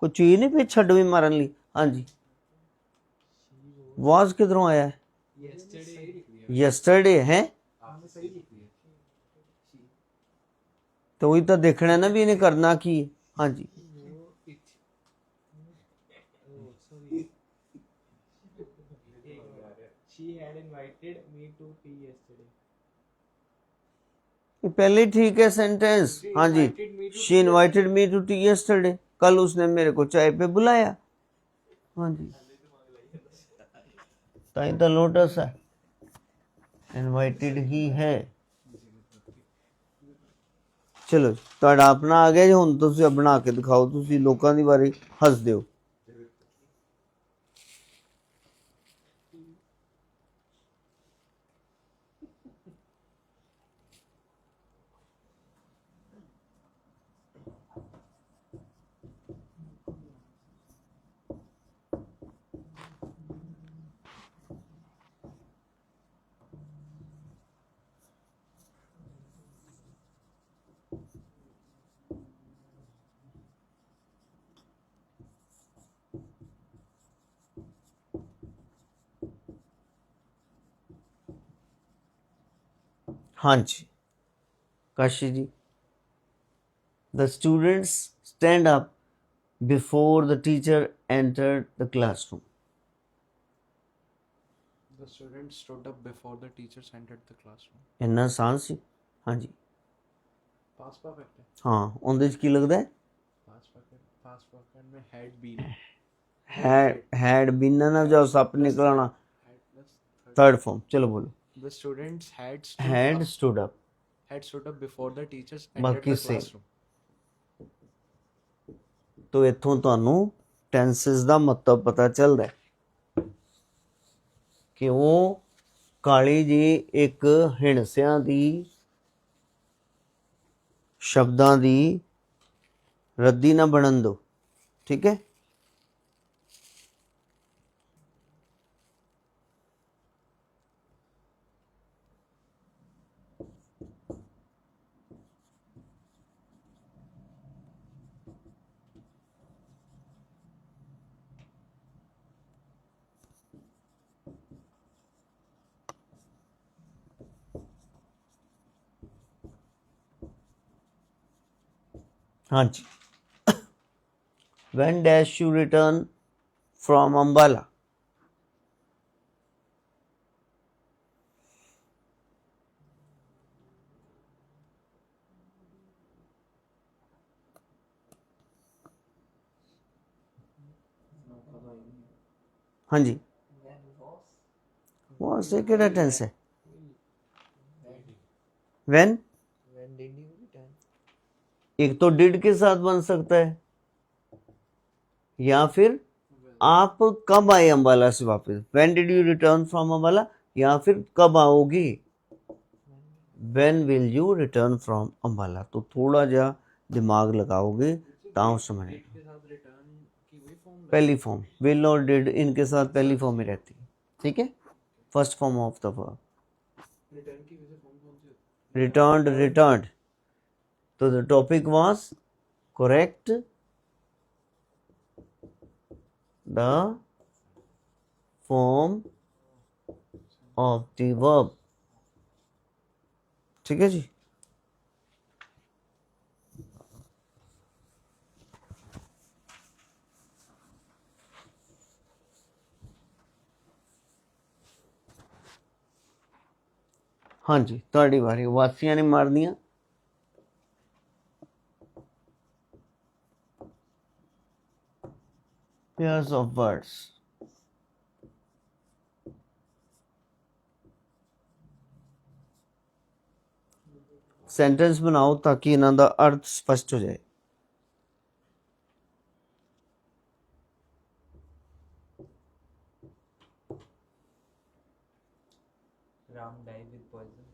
कोई चीज नहीं पे छड़ भी मारन ली हाँ जी वाज किधरों आया है Yesterday. yesterday है आपने सही लिखी है. तो वही तो देखना है ना भी इन्हें करना की है। हाँ जी She had invited me to tea yesterday. ये पहले ठीक है सेंटेंस। हाँ जी, she invited me to tea yesterday, कल उसने मेरे को चाय पे बुलाया। हाँ जी, ताई तो लोटस है, इनवाइटेड ही है। चलो ਤੁਹਾਡਾ ਆਪਣਾ ਆ ਗਿਆ ਜੀ, ਹੁਣ ਤੁਸੀਂ ਬਣਾ ਕੇ ਦਿਖਾਓ, ਤੁਸੀਂ ਲੋਕਾਂ ਦੀ ਵਾਰੀ ਹੱਸਦੇ ਹੋ। हाँ जी Kashi ji, the students stand up before the teacher entered the classroom. The students stood up before the teachers entered the classroom. ਇੰਨਾ ਆਸਾਨ ਸੀ। हाँ जी, Past perfect है। हाँ ਉਹਦੇ 'ਚ ਕੀ ਲੱਗਦਾ ਹੈ? Past perfect में had been। had been ना जो सप निकलना, थर्ड फॉर्म। चलो बोलो। The students had stood up stood up before the teachers entered बाकी the same। classroom। तो ਇੱਥੋਂ ਤੁਹਾਨੂੰ ਟੈਂਸਸ ਦਾ ਮਤਲਬ ਪਤਾ ਚੱਲਦਾ ਹੈ ਕਿ ਉਹ ਕਾਲੀ ਜੀ ਇੱਕ ਹਿਣਸਿਆਂ ਦੀ ਸ਼ਬਦਾਂ ਦੀ ਰੱਦੀ ਨਾ ਬਣਨ ਦਿਓ, ਠੀਕ ਹੈ। हाँ जी, when dash you return from Ambala? हाँ जी, वो से केड़ा टेंस है? when did you return? एक तो डिड के साथ बन सकता है, या फिर आप कब आए अंबाला से वापस, when did you return from Ambala, या फिर कब आओगे, when will you return from Ambala. तो थोड़ा जा दिमाग लगाओगे ताऊ समझ। पहली फॉर्म विल और डिड, इनके साथ पहली फॉर्म में रहती है, ठीक है। First form of the verb. Returned, returned. तो the topic was correct the form of the verb, ठीक है जी। हाँ जी, ਤੁਹਾਡੀ ਵਾਰੀ। ਵਾਸੀਆਂ ਨੇ ਮਾਰਨੀਆਂ। pairs of words। सेंटेंस बनाओ ताकि इन्हां दा अर्थ स्पष्ट हो जाए। Ram died with poison.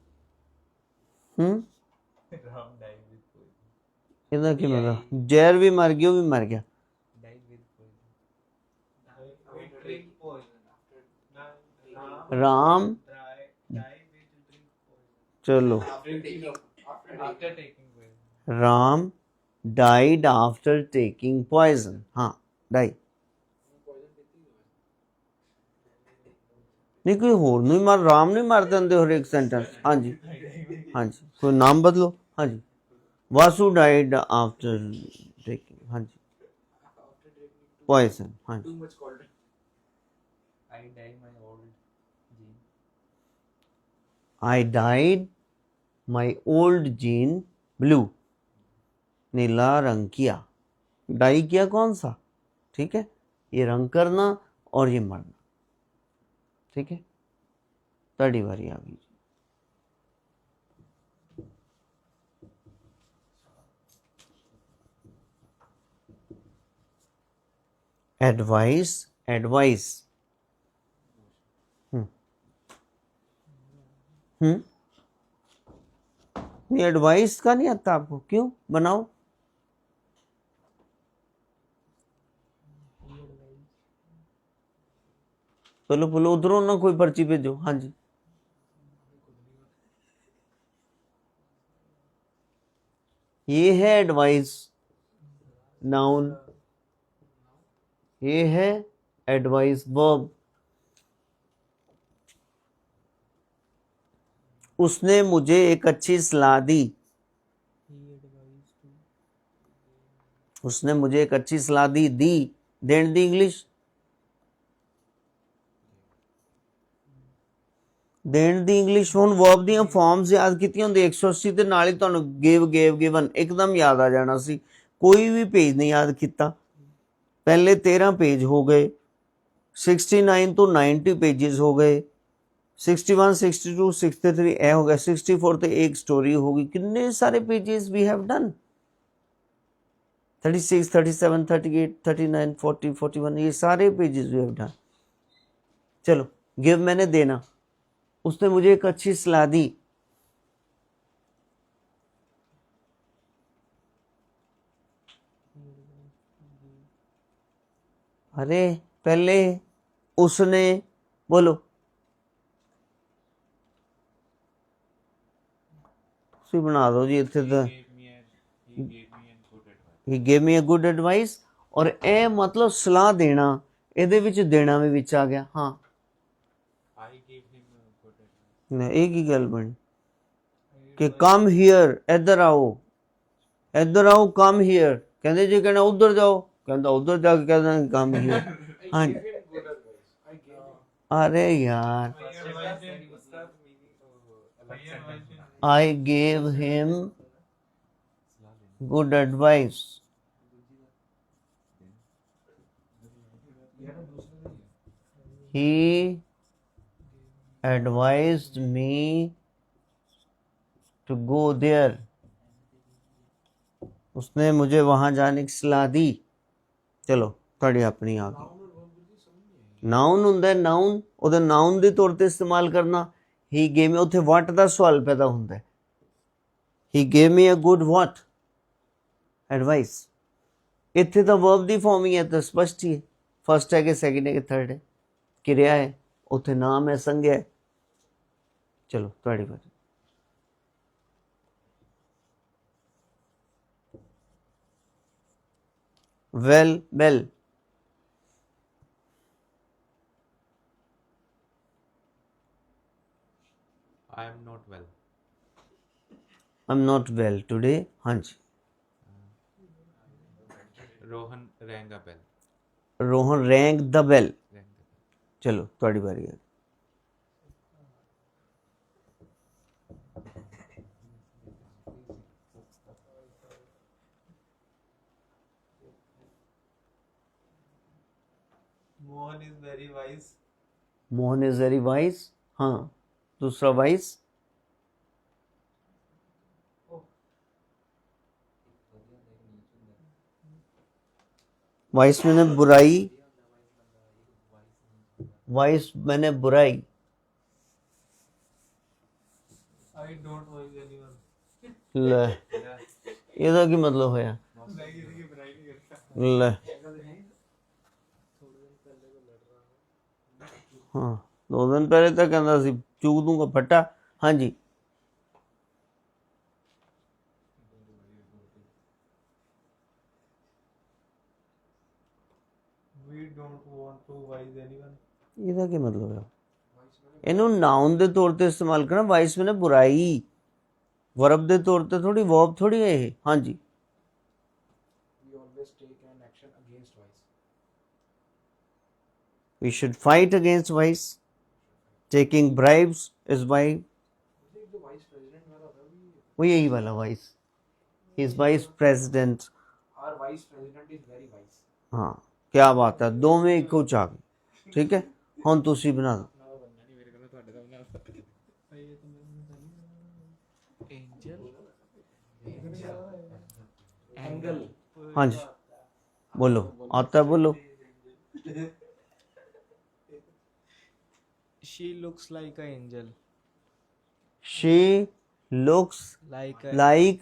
Ram died with poison. ਇਹਦਾ ਕੀ ਮਤਲਬ? ਜ਼ਹਿਰ ਵੀ ਮਰ ਗਿਆ, ਉਹ ਵੀ ਮਰ ਗਿਆ। Died with poison. राम चलो After taking poison. Ram died after taking poison। हाँ die। नहीं कोई होर नहीं मर, राम नहीं मर देंगे हर एक सेंटेंस। हाँ जी, हाँ जी, कोई नाम बदलो। हाँ जी, वासु डाइड आफ्टर टेकिंग, हाँ जी, पॉइजन। हाँ जी, I died my old gene. I died my old jean blue, नीला रंग किया, डाई किया कौन सा, ठीक है, ये रंग करना और ये मरना, ठीक है। ਤੁਹਾਡੀ ਵਾਰੀ आ गई। एडवाइस, एडवाइस, नहीं एडवाइस का नहीं आता आपको, क्यों, बनाओ। चलो बोलो उधरों ना कोई पर्ची भेजो। हाँ जी, ये है एडवाइस, नाउन, ये है एडवाइस वर्ब। उसने मुझे एक अच्छी सलाह दी, उसने मुझे एक अच्छी सलाह दी, देन दी इंग्लिश, देन दी इंग्लिश। ਹੁਣ वर्ब ਦੀਆਂ ਫਾਰਮਸ ਯਾਦ ਕੀਤੀਆਂ ਹੁੰਦੀ 180 ਤੇ ਨਾਲ ਹੀ ਤੁਹਾਨੂੰ ਗੇਵ ਗਿਵਨ ਇੱਕਦਮ ਯਾਦ ਆ ਜਾਣਾ ਸੀ। ਕੋਈ ਵੀ ਪੇਜ ਨਹੀਂ ਯਾਦ ਕੀਤਾ, पहले 13 पेज हो गए, 69 तो 90 पेजेस हो गए, 61 62 63 ए हो गया, 64 तो एक स्टोरी होगी। कितने सारे पेजेस वी हैव डन, 36 37 38 39 40 41, ये सारे पेजेस वी हैव डन। चलो गिव मैंने देना, उसने मुझे एक अच्छी सलाह दी, अरे पहले उसने, बोलो ਤੁਸੀਂ ਬਣਾ ਦਿਓ ਜੀ ਇੱਥੇ ਤਾਂ he gave me a good advice, ਔਰ ਇਹ ਮਤਲਬ ਸਲਾਹ ਦੇਣਾ, ਇਹਦੇ ਵਿੱਚ ਦੇਣਾ ਵੀ ਵਿੱਚ ਆ ਗਿਆ। ਹਾਂ ਨਹੀਂ ਇਹ ਕੀ ਗੱਲ ਬਣੀ ਕਿ ਕਮ ਹੀਅਰ, ਇੱਧਰ ਆਓ, ਇੱਧਰ ਆਓ, ਕਮ ਹੀਅਰ, ਕਹਿੰਦੇ ਜੇ ਕਹਿਣਾ ਉੱਧਰ ਜਾਓ, ਕਹਿੰਦਾ ਉੱਧਰ ਜਾ ਕੇ ਕਹਿੰਦਾ ਕਮ ਹੀਅਰ। ਹਾਂ अरे यार, I gave him good advice. He advised me to go there. उसने मुझे वहां जाने की सलाह दी। चलो थोड़ी अपनी आ गई। नाउन ਹੁੰਦਾ ਨਾउन, ਉਹਦਾ ਨਾउन ਦੇ ਤੌਰ ਤੇ ਇਸਤੇਮਾਲ ਕਰਨਾ। he gave me, ਉੱਥੇ what ਦਾ ਸਵਾਲ ਪੈਦਾ ਹੁੰਦਾ ਹੈ। he gave me a good what advice, ਇੱਥੇ ਤਾਂ verb ਦੀ ਫਾਰਮ ਹੀ ਹੈ ਤਾਂ ਸਪਸ਼ਟ ਹੀ ਹੈ, ਫਸਟ ਹੈ ਕਿ ਸੈਕਿੰਡ ਹੈ ਕਿ ਥਰਡ ਹੈ, ਕਿਰਿਆ ਹੈ, ਉੱਥੇ ਨਾਮ ਹੈ, ਸੰਗਿਆ ਹੈ। ਚਲੋ ਤੁਹਾਡੀ ਵਾਰੀ। well, well, I am not well. I'm not well today. हाँ जी। Rohan rang a bell. Rohan rang the bell. Rang the bell. चलो ਤੁਹਾਡੀ ਵਾਰੀ है। Mohan is very wise. Mohan is very wise. हाँ दूसरा वाइज, वाइस मैंने बुराई, वाइस मैंने बुराई। I don't wise anyone. ले ਇਹਦਾ ਕੀ ਮਤਲਬ ਹੋਇਆ? ਲੈ ਹਾਂ 2 ਦਿਨ ਪਹਿਲੇ ਤਾਂ ਕਹਿੰਦਾ ਸੀ ਚੂਕ ਦੂੰਗਾ ਫੱਟਾ। हाँ जी We don't want to wise anyone. ਇਹਦਾ ਕੀ ਮਤਲਬ ਹੈ? ਇਹਨੂੰ ਨਾउन ਦੇ ਤੌਰ ਤੇ ਇਸਤੇਮਾਲ ਕਰਨਾ। ਵਾइस मैंने बुराई, वर्ब ਦੇ ਤੌਰ ਤੇ ਥੋੜੀ, वर्ब ਥੋੜੀ ਹੈ ਇਹ। हाँ जी We always take an action against vice. we should fight against vice. Taking bribes is why जो वाइस प्रेसिडेंट वाला था, we वो यही वाला vice, is vice president. Our vice president is very wise. हाँ क्या बात है, दो में एक कुछ आ गई। ठीक है, हम तुसी बना दो। Angle. हाँ जी बोलो, आता है बोलो। She looks like an angel. She looks Like a like,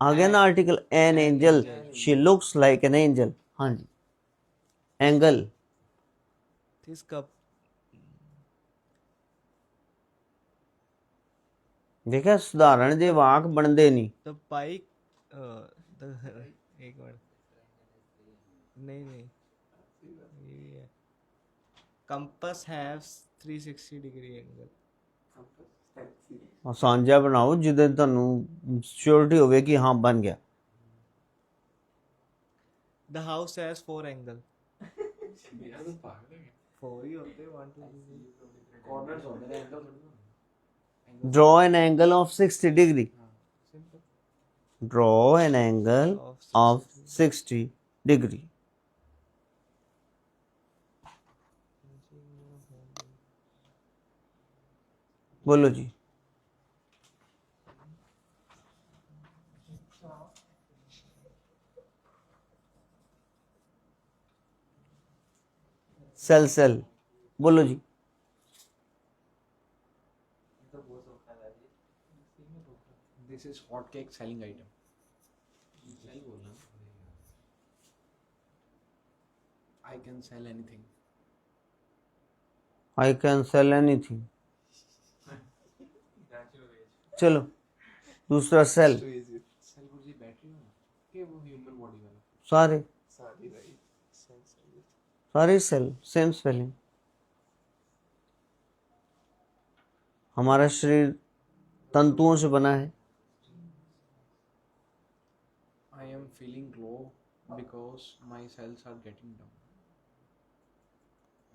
आ गया ना article, an angel. She looks like an angel. हाँ जी, एंगल। this cup. देखा सुधारण जे वाक बनते नहीं। The pike. The एक मिनट, नहीं नहीं, ये भी है। Compass has 360 degree angle. आसान जिहा बनाओ जिदे ਤੁਹਾਨੂੰ श्योरिटी होवे कि हाँ बन गया। The house has 4 angle. 4 ही होते, 1 2 3। Corners होते हैं, angles होते हैं। Draw an angle of 60 degree. Draw an angle of 60 degree. बोलो जी। सेल सेल बोलो जी। This is hot cake selling item. I can sell anything. I can sell anything. चलो दूसरा cell. Cell पूरी बैटरी में कि वो ह्यूमन बॉडी वाला? सारे सारे सेल सेम स्पेलिंग। हमारा शरीर तंतुओं से बना है। I am feeling low because my cells are getting down.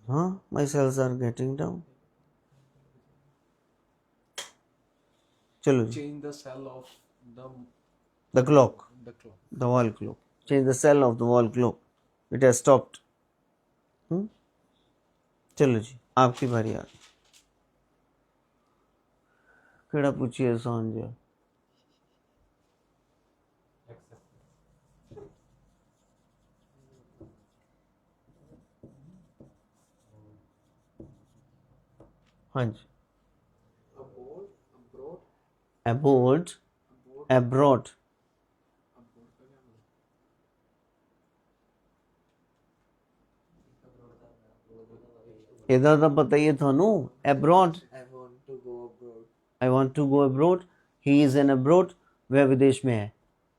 हाँ, my cells are getting down. चलो जी। Change the cell of The clock, the clock. the wall clock. Change the cell of the wall clock. It has stopped. चलो जी, आपकी बारी आ गई। केड़ा पूछिए आसान जिहा। हाँ जी। Abroad, abroad. ਇਹਦਾ ਤਾਂ ਪਤਾ ਹੀ ਹੈ ਤੁਹਾਨੂੰ। abroad, I want to go abroad. I want to go abroad. He is in abroad, वह विदेश में है।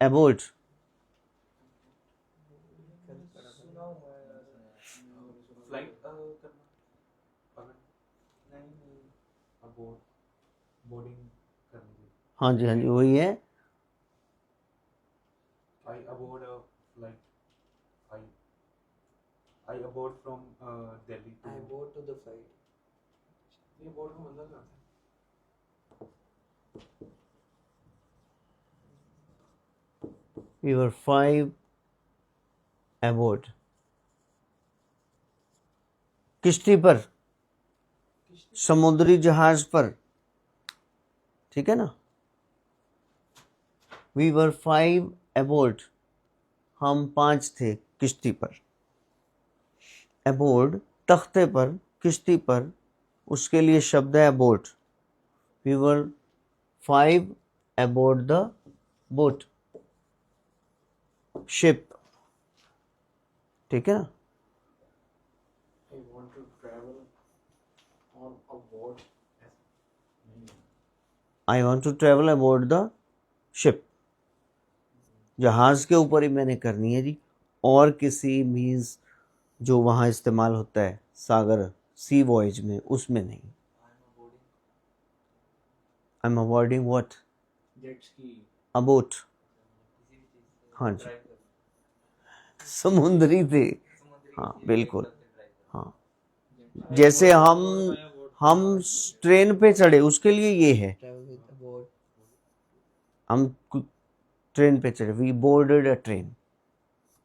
abroad, Flight करना। Abort. Boarding करनी। हाँ जी हाँ जी वही है। I aboard a flight. I aboard from Delhi to. I go to the fight. ये बोर्ड का मतलब क्या होता है? We were 5 aboard. किश्ती पर, समुद्री जहाज पर। ठीक है ना। We were 5 aboard. हम 5 थे किश्ती पर। aboard तख्ते पर, किश्ती पर, उसके लिए शब्द है aboard. We were 5 aboard the boat. ship. ठीक है ना। I want to travel on a boat. I want to travel aboard the ship. जहाज के ऊपर ही मैंने करनी है जी। और किसी मीन्स जो वहाँ इस्तेमाल होता है सागर सी वॉयज में, उसमें नहीं। I am avoiding what? Jet ski. Abode. हाँ जी, समुद्री थे। हाँ बिल्कुल। हाँ, जैसे हम ट्रेन पे चढ़े उसके लिए ये है। Travel with a boat. हम ट्रेन पे चढ़े, वी बोर्डेड अ ट्रेन,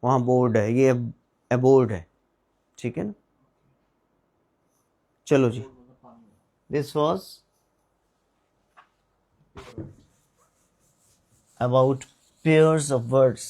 वहाँ बोर्ड है, ये अबोर्ड है, ठीक है ना। चलो जी, this was about pairs of words.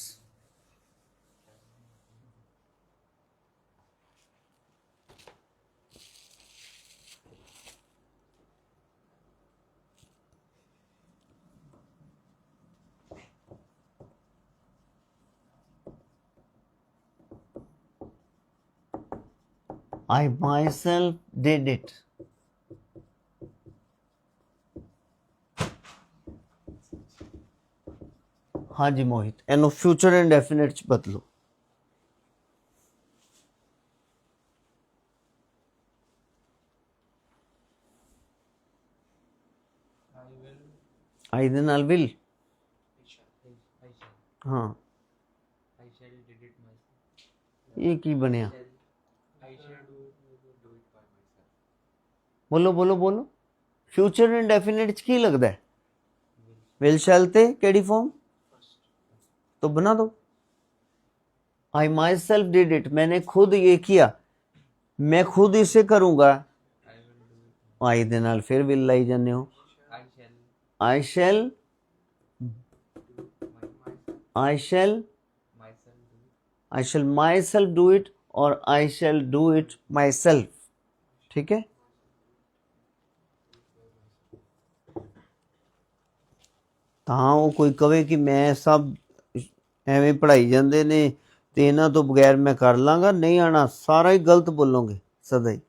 I myself did it. हाँ जी मोहित, एनो फ्यूचर इंडेफिनिट च बदलो। आई दे नाल विल, हाँ ये की बनया, बोलो बोलो बोलो, फ्यूचर इंडेफिनिट च की लगदा है, विल शैल ते केड़ी फॉर्म तो बना दो। आई माई सेल्फ डिड इट, मैंने खुद ये किया, मैं खुद इसे करूंगा, आई दे नाल फिर विल लाई जाने हो। I shall myself do it और I shall do it myself, ठीक है। ਤਾਂ ਉਹ ਕੋਈ ਕਵੇ ਕਿ ਮੈਂ ਸਭ ਐਵੇਂ ਪੜ੍ਹਾਈ ਜਾਂਦੇ ਨੇ ਤੇ ਇਹਨਾਂ ਤੋਂ ਬਗੈਰ ਮੈਂ ਕਰ ਲਾਂਗਾ, ਨਹੀਂ ਆਣਾ, ਸਾਰਾ ਹੀ ਗਲਤ ਬੋਲੋਗੇ ਸਦਾ ਹੀ।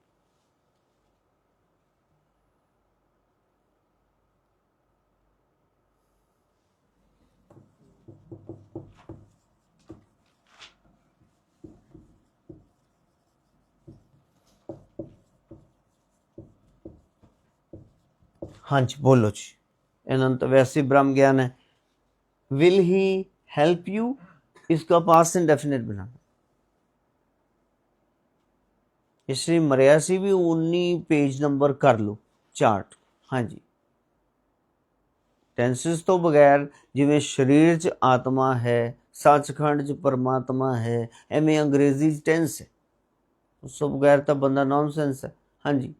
ਹਾਂਜੀ ਬੋਲੋ ਜੀ, ਇਹਨਾਂ ਤਾਂ ਵੈਸੇ ਹੀ ब्रह्म ज्ञान है। विल ही हेल्प यू, इसका पास्ट इंडेफिनिट बनाना। इसलिए मरिया सी भी 19 पेज नंबर कर लो चार्ट। हाँ जी, टेंसेस तो बगैर जिवें शरीर च आत्मा है, सचखंड च परमात्मा है, एवें अंग्रेजी टेंस है, उस तो बगैर तो बंदा नॉनसेंस है। हाँ जी,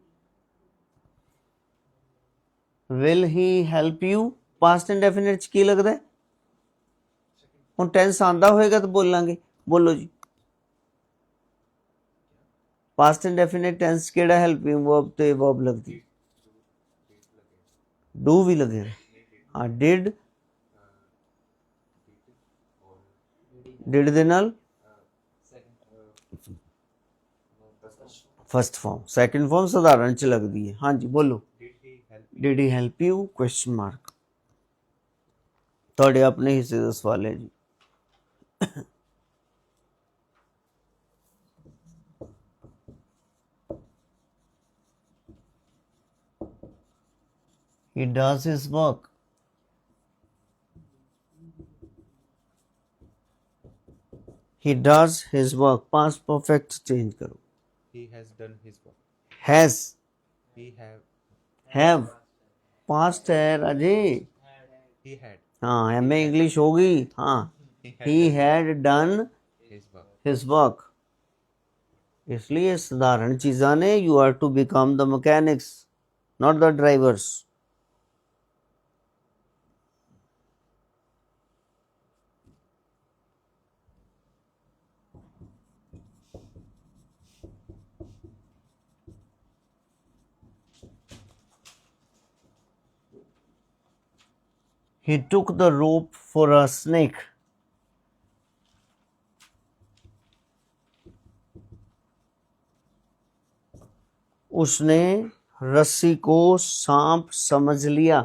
will he help you past indefinite च की लगदा है, हुण टेंस आंदा होएगा तो बोलांगे। बोलो जी, पास्ट इंडेफिनिट टेंस केड़ा हेल्पिंग वर्ब ते वर्ब लगदी, डू भी लगेगा। हाँ, डिड दे नाल फर्स्ट फॉर्म, सेकंड फॉर्म साधारण च लगदी है। हाँ जी बोलो, did he help you question mark, तुहाडे अपने हिस्से दा सवाल है जी। He does his work. He does his work. Past perfect change करो। He has done his work. Has, He have, past है राजे। he had हाँ, एम ए इंग्लिश होगी। हाँ, he had done his work. his work। इसलिए साधारण चीज़ां ने, you are to become the mechanics, not the drivers। He took the rope for a snake. उसने रस्सी को सांप समझ लिया।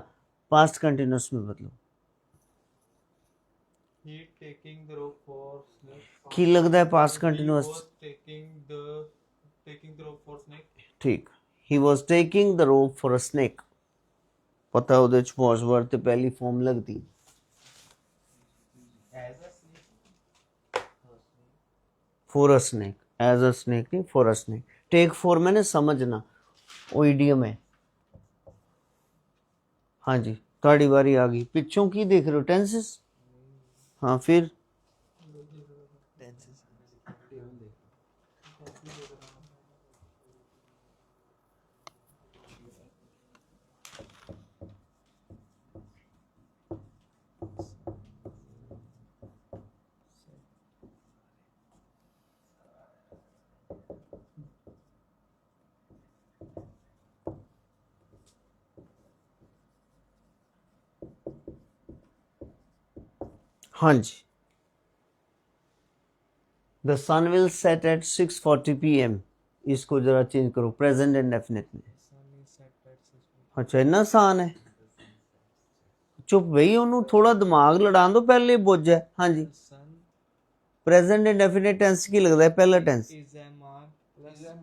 पास्ट कंटिन्यूस में बदलो। He taking the rope for snake. की लगता है past He continuous? was taking the rope for snake. ठीक, he was taking the rope for a snake। पता ਉਹਦੇ ਚ was word ਤੇ ਪਹਿਲੀ ਫਾਰਮ ਲੱਗਦੀ for a snake, as a snake नहीं, for a snake। Take for मैंने समझना, वो इडियम है। हाँ जी, ਤੁਹਾਡੀ ਵਾਰੀ ਆ ਗਈ। ਪਿੱਛੋਂ ਕੀ ਦੇਖ ਰਹੇ ਹੋ? ਟੈਂसेस। हाँ फिर हाँ जी, the sun will set at 6:40 PM। इसको जरा चेंज करो प्रेजेंट इंडेफिनिट में। अच्छा इन्ना आसान है। चुप भाई, ਉਹਨੂੰ थोड़ा दिमाग लड़ा दो, पहले ही बुझ जाए। हाँ जी, प्रेजेंट इंडेफिनिट टेंस की लगता है पहला टेंस।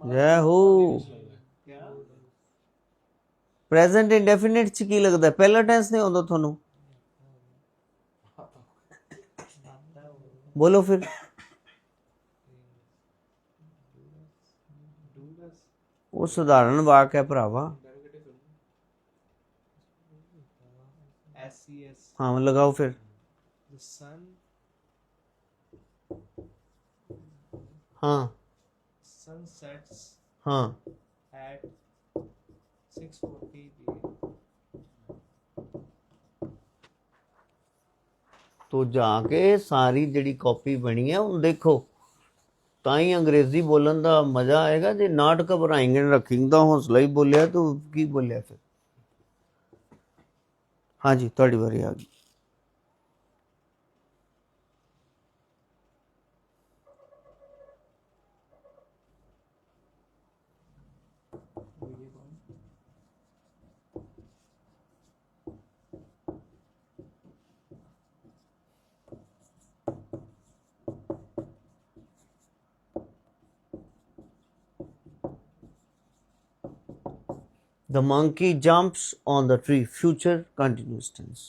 जय हो। प्रेजेंट इंडेफिनिट च की लगता है पहला टेंस नहीं आਉਂਦਾ ਤੁਹਾਨੂੰ? बोलो फिर। वो साधारण वाक है भरावा। हाँ लगाओ फिर। हाँ sun sets हाँ at 6:40 PM। तो जाके सारी ਜਿਹੜੀ ਕਾਪੀ ਬਣੀ ਹੈ ਉਹ ਦੇਖੋ, ਤਾਂ ਹੀ ਅੰਗਰੇਜ਼ੀ ਬੋਲਣ ਦਾ ਮਜ਼ਾ ਆਏਗਾ। ਜੇ ਨਾਟ ਘਬਰਾਏਂਗੇ ਰੱਖਿੰਗ ਦਾ ਹੌਸਲਾ ਹੀ ਬੋਲਿਆ ਤਾਂ ਕੀ ਬੋਲਿਆ ਫਿਰ। ਹਾਂਜੀ ਤੁਹਾਡੀ ਵਾਰੀ ਆ ਗਈ। The monkey jumps on the tree. Future continuous tense.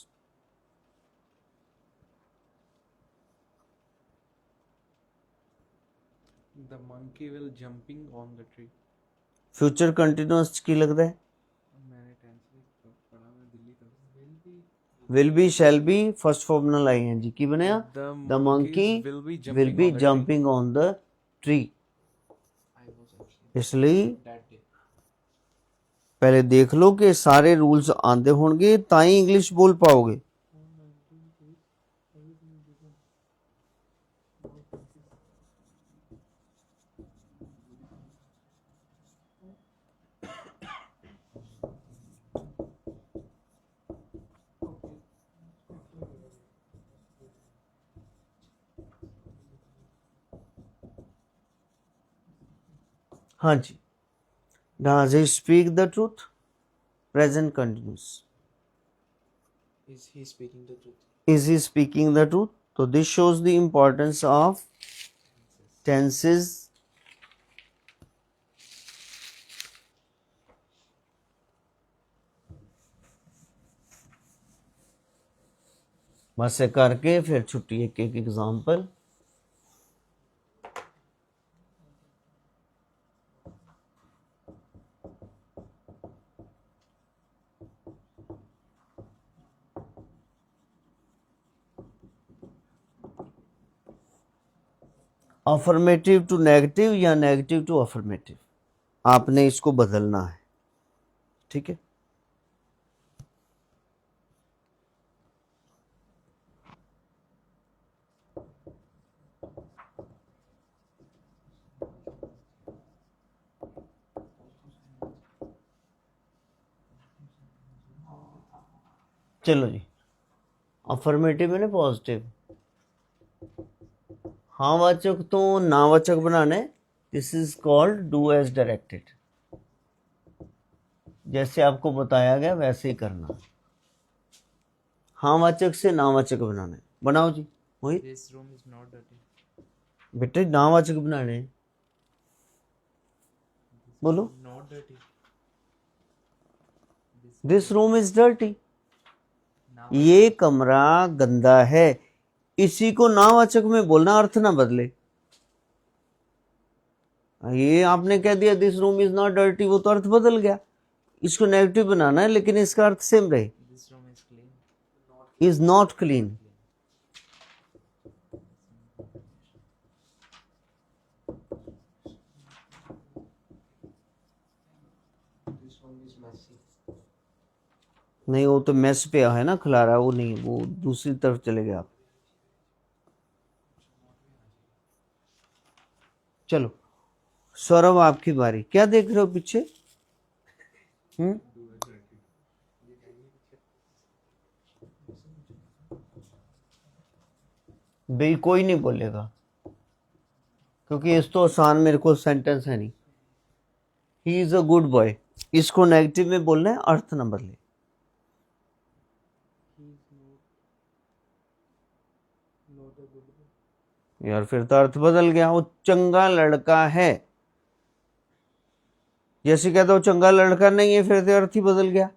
The monkey will jumping on the tree। Future continuous च की लगता है? मैंने टेंस पढ़ा, मैं दिल्ली का Will be, shall be, first form ਨਾਲ ing की ਬਣਿਆ? The monkey will be jumping on the tree। इसलिए पहले देख लो कि सारे रूल्स आंदे होंगे ताई इंग्लिश बोल पाओगे। हाँ जी, does he speak the truth? Present continuous। Is he speaking the truth? Is he speaking the truth? So this shows the importance of tenses। बस ये करके फिर छुट्टी एक एक एग्जाम्पल। अफर्मेटिव टू नेगेटिव या नेगेटिव टू अफर्मेटिव, आपने इसको बदलना है। ठीक है, चलो जी। अफर्मेटिव है ना पॉजिटिव। हाँ वाचक तो नावाचक बनाने, this is called do as directed. जैसे आपको बताया गया वैसे ही करना। हाँ वाचक से नावाचक बनाने, बनाओ जी। वही This room is not dirty। बेटे नावाचक बनाने, बोलो। Not dirty। This room is dirty. Now ये कमरा गंदा है। इसी को नावाचक में बोलना, अर्थ ना बदले। ये आपने कह दिया this room is not dirty, वो तो अर्थ बदल गया। इसको नेगेटिव बनाना है लेकिन इसका अर्थ सेम रहे। this room is clean। is not clean. This one is messy. नहीं, वो तो मेस पे है ना, खिलारा, वो नहीं, वो दूसरी तरफ चले गए आप। चलो सौरभ, आपकी बारी। क्या देख रहे हो पीछे? भाई कोई नहीं बोलेगा, क्योंकि इस तो आसान मेरे को सेंटेंस है नहीं। He is a good boy, इसको नेगेटिव में बोलना है, अर्थ नंबर ले। यार फिर तो अर्थ बदल गया, वो चंगा लड़का है। जैसे कहता हूं चंगा लड़का नहीं है, फिर तो अर्थ ही बदल गया।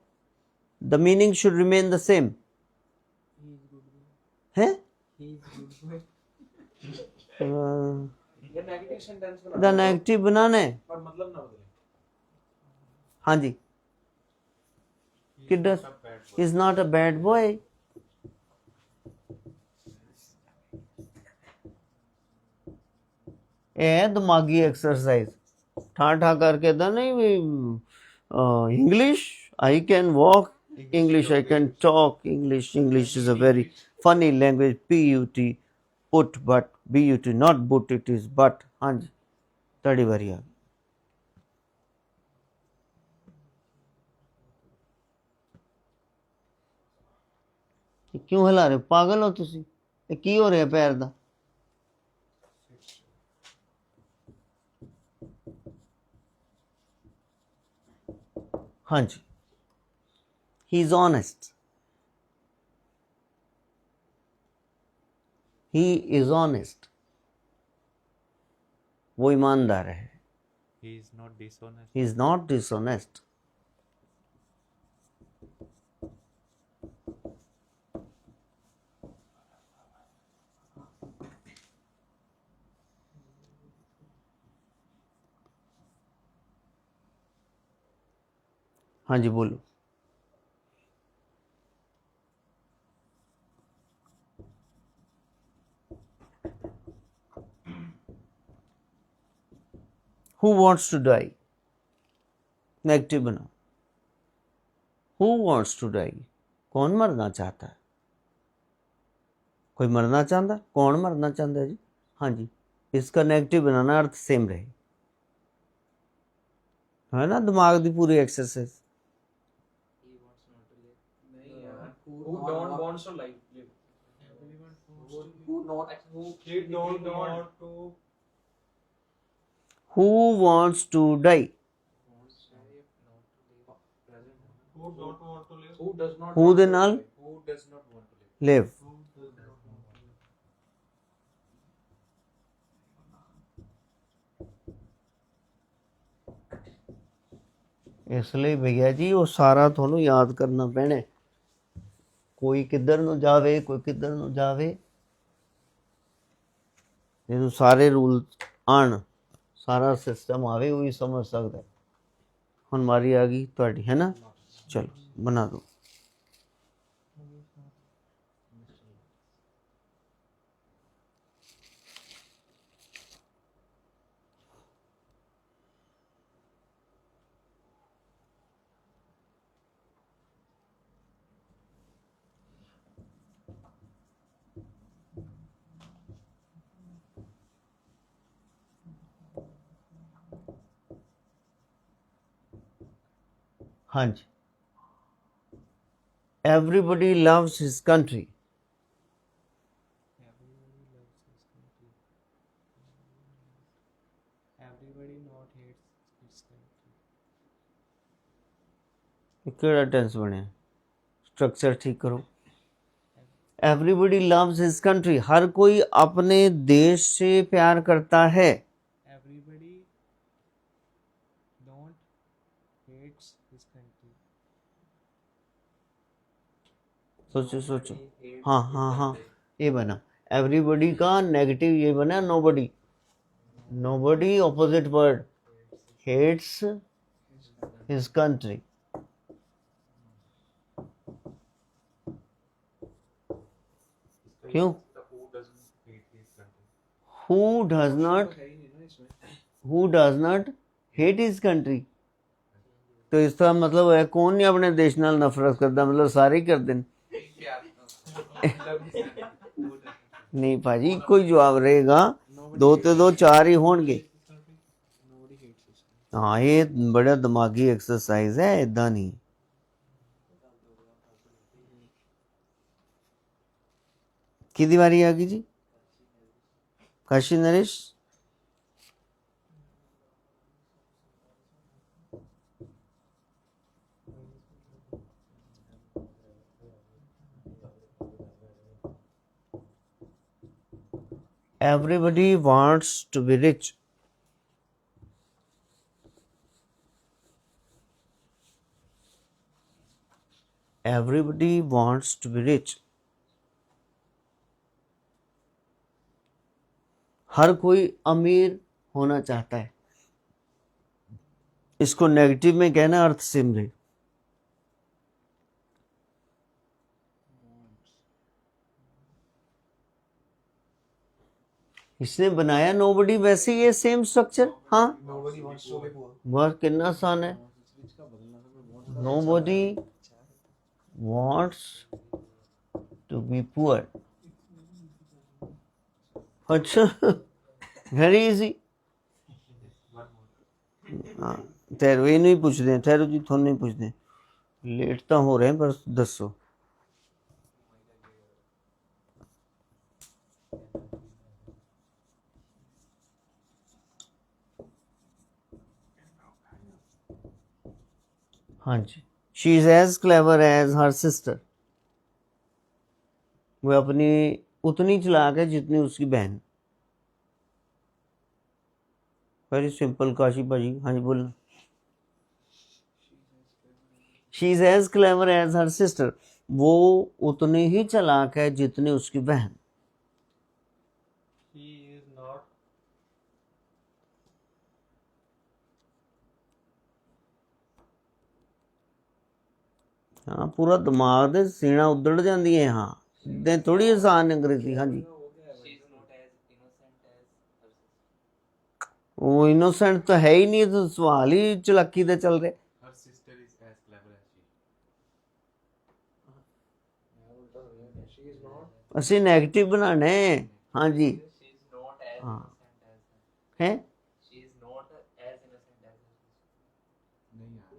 The meaning should remain the same है। ये नेगेटिव सेंटेंस द नेगेटिव बनाना है। पर मतलब ना बदले। हाँ जी, kid is not a bad boy. दिमागी एक्सरसाइज ठा ठा करके था नहीं। English I can walk, English I can talk, English is a very funny language. PUT put but, BUT not but, it is but. हाँ जी, तड़ी बारी आ गई। क्यों हिला रहे हो? पागल हो तुसी? की हो रहा पैर दा? हाँ जी, he is honest, he is honest, वो ईमानदार है। He is not dishonest. He is not dishonest. हाँ जी बोलो। Who wants to die? Negative बनाओ। Who wants to die? कौन मरना चाहता है? कोई मरना चाहता? कौन मरना चाहता है जी? हाँ जी, इसका नेगेटिव बनाना, अर्थ सेम रहे, है ना। दिमाग की पूरी एक्सरसाइज। नहीं यार, who don't wants to live. Who not who He don't want to. Who wants to die? Who don't want to live? who does not Who want ਦੇ to ਨਾਲ live. Who does not want to live. live। Who does not want to live? ਇਸ ਲਈ ਭਈਆ ਜੀ ਉਹ ਸਾਰਾ ਤੁਹਾਨੂੰ ਯਾਦ ਕਰਨਾ ਪੈਣਾ। ਕੋਈ ਕਿੱਧਰ ਨੂੰ ਜਾਵੇ, ਕੋਈ ਕਿੱਧਰ ਨੂੰ ਜਾਵੇ, ਜਦੋਂ ਸਾਰੇ ਰੂਲ ਆਣ, ਸਾਰਾ ਸਿਸਟਮ ਆਵੇ, ਉਹੀ ਸਮਝ ਸਕਦਾ। ਹੁਣ ਮਾਰੀ ਆ ਗਈ ਤੁਹਾਡੀ, ਹੈ ਨਾ। ਚਲੋ ਬਣਾ ਦਿਓ। हाँ जी, everybody loves his country. Everybody not hates its country. ये केड़ा टेंस बनया? स्ट्रक्चर ठीक करो। Everybody loves his country. हर कोई अपने देश से प्यार करता है। Everybody don't hates his country. सोचो सोचो। हाँ हाँ हाँ, ये बना। एवरीबडी का नेगेटिव ये बना, nobody. Nobody opposite word, hates his country. क्यों? Who does not hate his country? तो इसका मतलब है कौन नहीं अपने देश नाल नफरत करता, मतलब सारे ही करते हैं। नहीं भाजी कोई जवाब रहेगा, दो ते दो चार ही होंगे। हाँ ये बड़ा दिमागी एक्सरसाइज है, इदा नहीं। किदी बारी आ गई जी? Kashi Naresh. Everybody wants to be rich. Everybody wants to be rich. हर कोई अमीर होना चाहता है। इसको नेगेटिव में कहना अर्थ सिमरे। इसने बनाया नोबडी, वैसे ये सेम स्ट्रक्चर। हाँ बहुत कितना आसान है। Nobody wants to be poor. अच्छा वेरी इजी। हाँ ठहरो, ये नहीं पूछते हैं, ठहरो जी थोड़ा नहीं पूछते हैं, लेट तो हो रहे हैं बस दसो। हाँ जी, she is as clever as her sister. वो अपनी उतनी चालाक है जितनी उसकी बहन। वेरी सिंपल काशी भाजी। हाँ जी बोलो। She is as clever as her sister, वो उतनी ही चालाक है जितनी उसकी बहन। He is not. हाँ पूरा दिमाग दे सीना उधड़ जाती है। हाँ इतने थोड़ी आसान अंग्रेजी। हाँ जी वो इनोसेंट तो है ही नहीं, तो सवाल ही चलाकी दे चल रहे। Her sister is as clever as she. ਅਸੀਂ नेगेटिव बनाना है। हाँ जी हाँ है,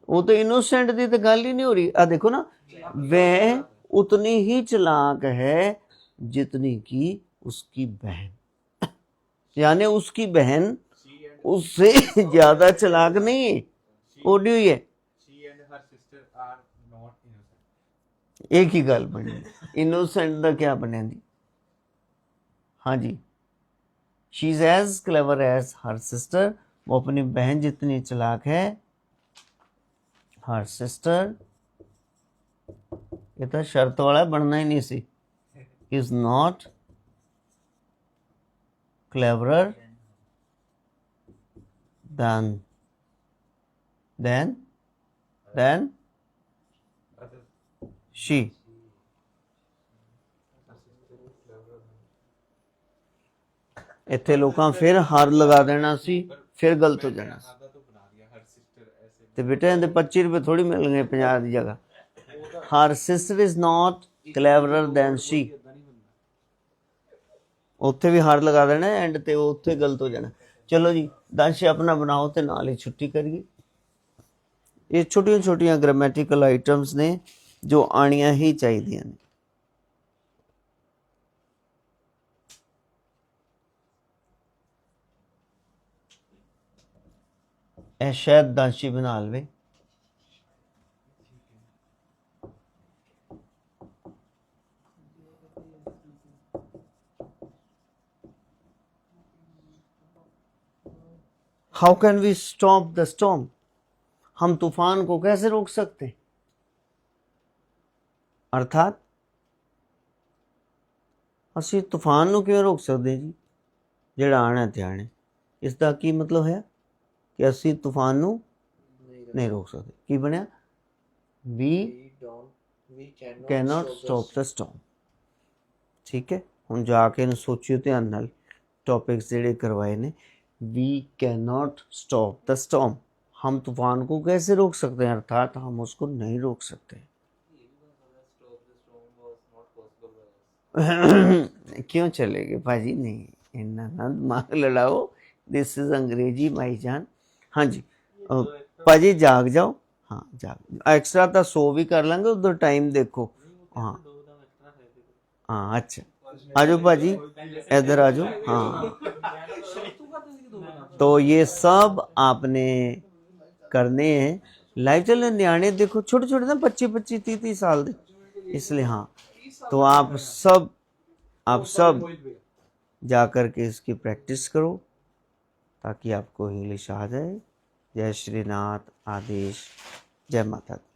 वो तो इनोसेंट की तो गल ही नहीं हो रही। आ देखो ना, वह उतनी ही चालाक है जितनी की उसकी बहन, यानी उसकी बहन उससे ज्यादा चालाक नहीं है। ओडी हुई है, She and her sister are not innocent. एक ही गल बनी। इनोसेंट का क्या बनया जी? हाँ जी, she is as clever as her sister, वो अपनी बहन जितनी चालाक है। हर सिस्टर ये तो शर्त वाला बनना ही नहीं सी। Is not cleverer than she. ਇੱਥੇ ਲੋਕਾਂ ਫਿਰ ਹਰ ਲਗਾ ਦੇਣਾ ਸੀ, ਫਿਰ ਗਲਤ ਹੋ ਜਾਣਾ ਸੀ। आधा तो बना दिया हर sister ऐसे. ਤੇ ਬੇਟਾ ਇਹਦੇ 25 ਰੁਪਏ ਥੋੜੀ ਮਿਲਣਗੇ 50 ਦੀ ਜਗ੍ਹਾ। Her sister is not cleverer than she. ਉੱਥੇ ਵੀ ਹਰ ਲਗਾ ਦੇਣਾ ਐਂਡ ਤੇ ਉੱਥੇ ਗਲਤ ਹੋ ਜਾਣਾ। ਚਲੋ ਜੀ ਦੰਸ਼ ਆਪਣਾ ਬਣਾਓ ਤੇ ਨਾਲ ਹੀ ਛੁੱਟੀ ਕਰੀਏ। ਇਹ ਛੋਟੀਆਂ ਛੋਟੀਆਂ ਗ੍ਰਾਮੈਟੀਕਲ ਆਈਟਮਸ ਨੇ ਜੋ ਆਣੀਆਂ ਹੀ ਚਾਹੀਦੀਆਂ ਨੇ। ਇਹ ਸ਼ਾਇਦ ਦੰਸ਼ੀ ਬਣਾ ਲਵੇ। How can we stop the storm? हम तूफान को कैसे रोक सकते हैं? अर्थात ਅਸੀਂ ਤੂਫਾਨ ਨੂੰ ਕਿਵੇਂ ਰੋਕ ਸਕਦੇ ਜੀ? ਜਿਹੜਾ ਆਣਾ ਤੇ ਆਣਾ। ਇਸ ਦਾ ਕੀ ਮਤਲਬ ਹੈ ਕਿ ਅਸੀਂ ਤੂਫਾਨ ਨੂੰ ਨਹੀਂ ਰੋਕ ਸਕਦੇ। ਕੀ ਬਣਿਆ? we cannot stop the storm। ठीक है, ਹੁਣ ਜਾ ਕੇ ਇਹਨੂੰ ਸੋਚਿਓ ਧਿਆਨ ਨਾਲ टॉपिक्स ਜਿਹੜੇ ਕਰਵਾए ने। We can not stop the storm, हम तूफान को कैसे रोक सकते हैं, अर्थात हम उसको नहीं रोक सकते। क्यों चलेगे भाजी, नहीं इन्ना ना दिमाग लड़ाओ, दिस इज अंग्रेजी भाईजान। हाँ जी भाजी जाग जाओ, हाँ जाग, एक्स्ट्रा तो सो भी कर लेंगे, उधर टाइम देखो। हाँ हाँ अच्छा आ जाओ भाजी, इधर आ जाओ। हाँ तो ये सब आपने करने हैं। लाइव चलने न्याणे देखो छोटे छोटे ना 25-25-30 साल दे, इसलिए हाँ तो आप सब जा कर के इसकी प्रैक्टिस करो ताकि आपको इंग्लिश आ जाए। जय श्रीनाथ, आदेश, जय माता दी।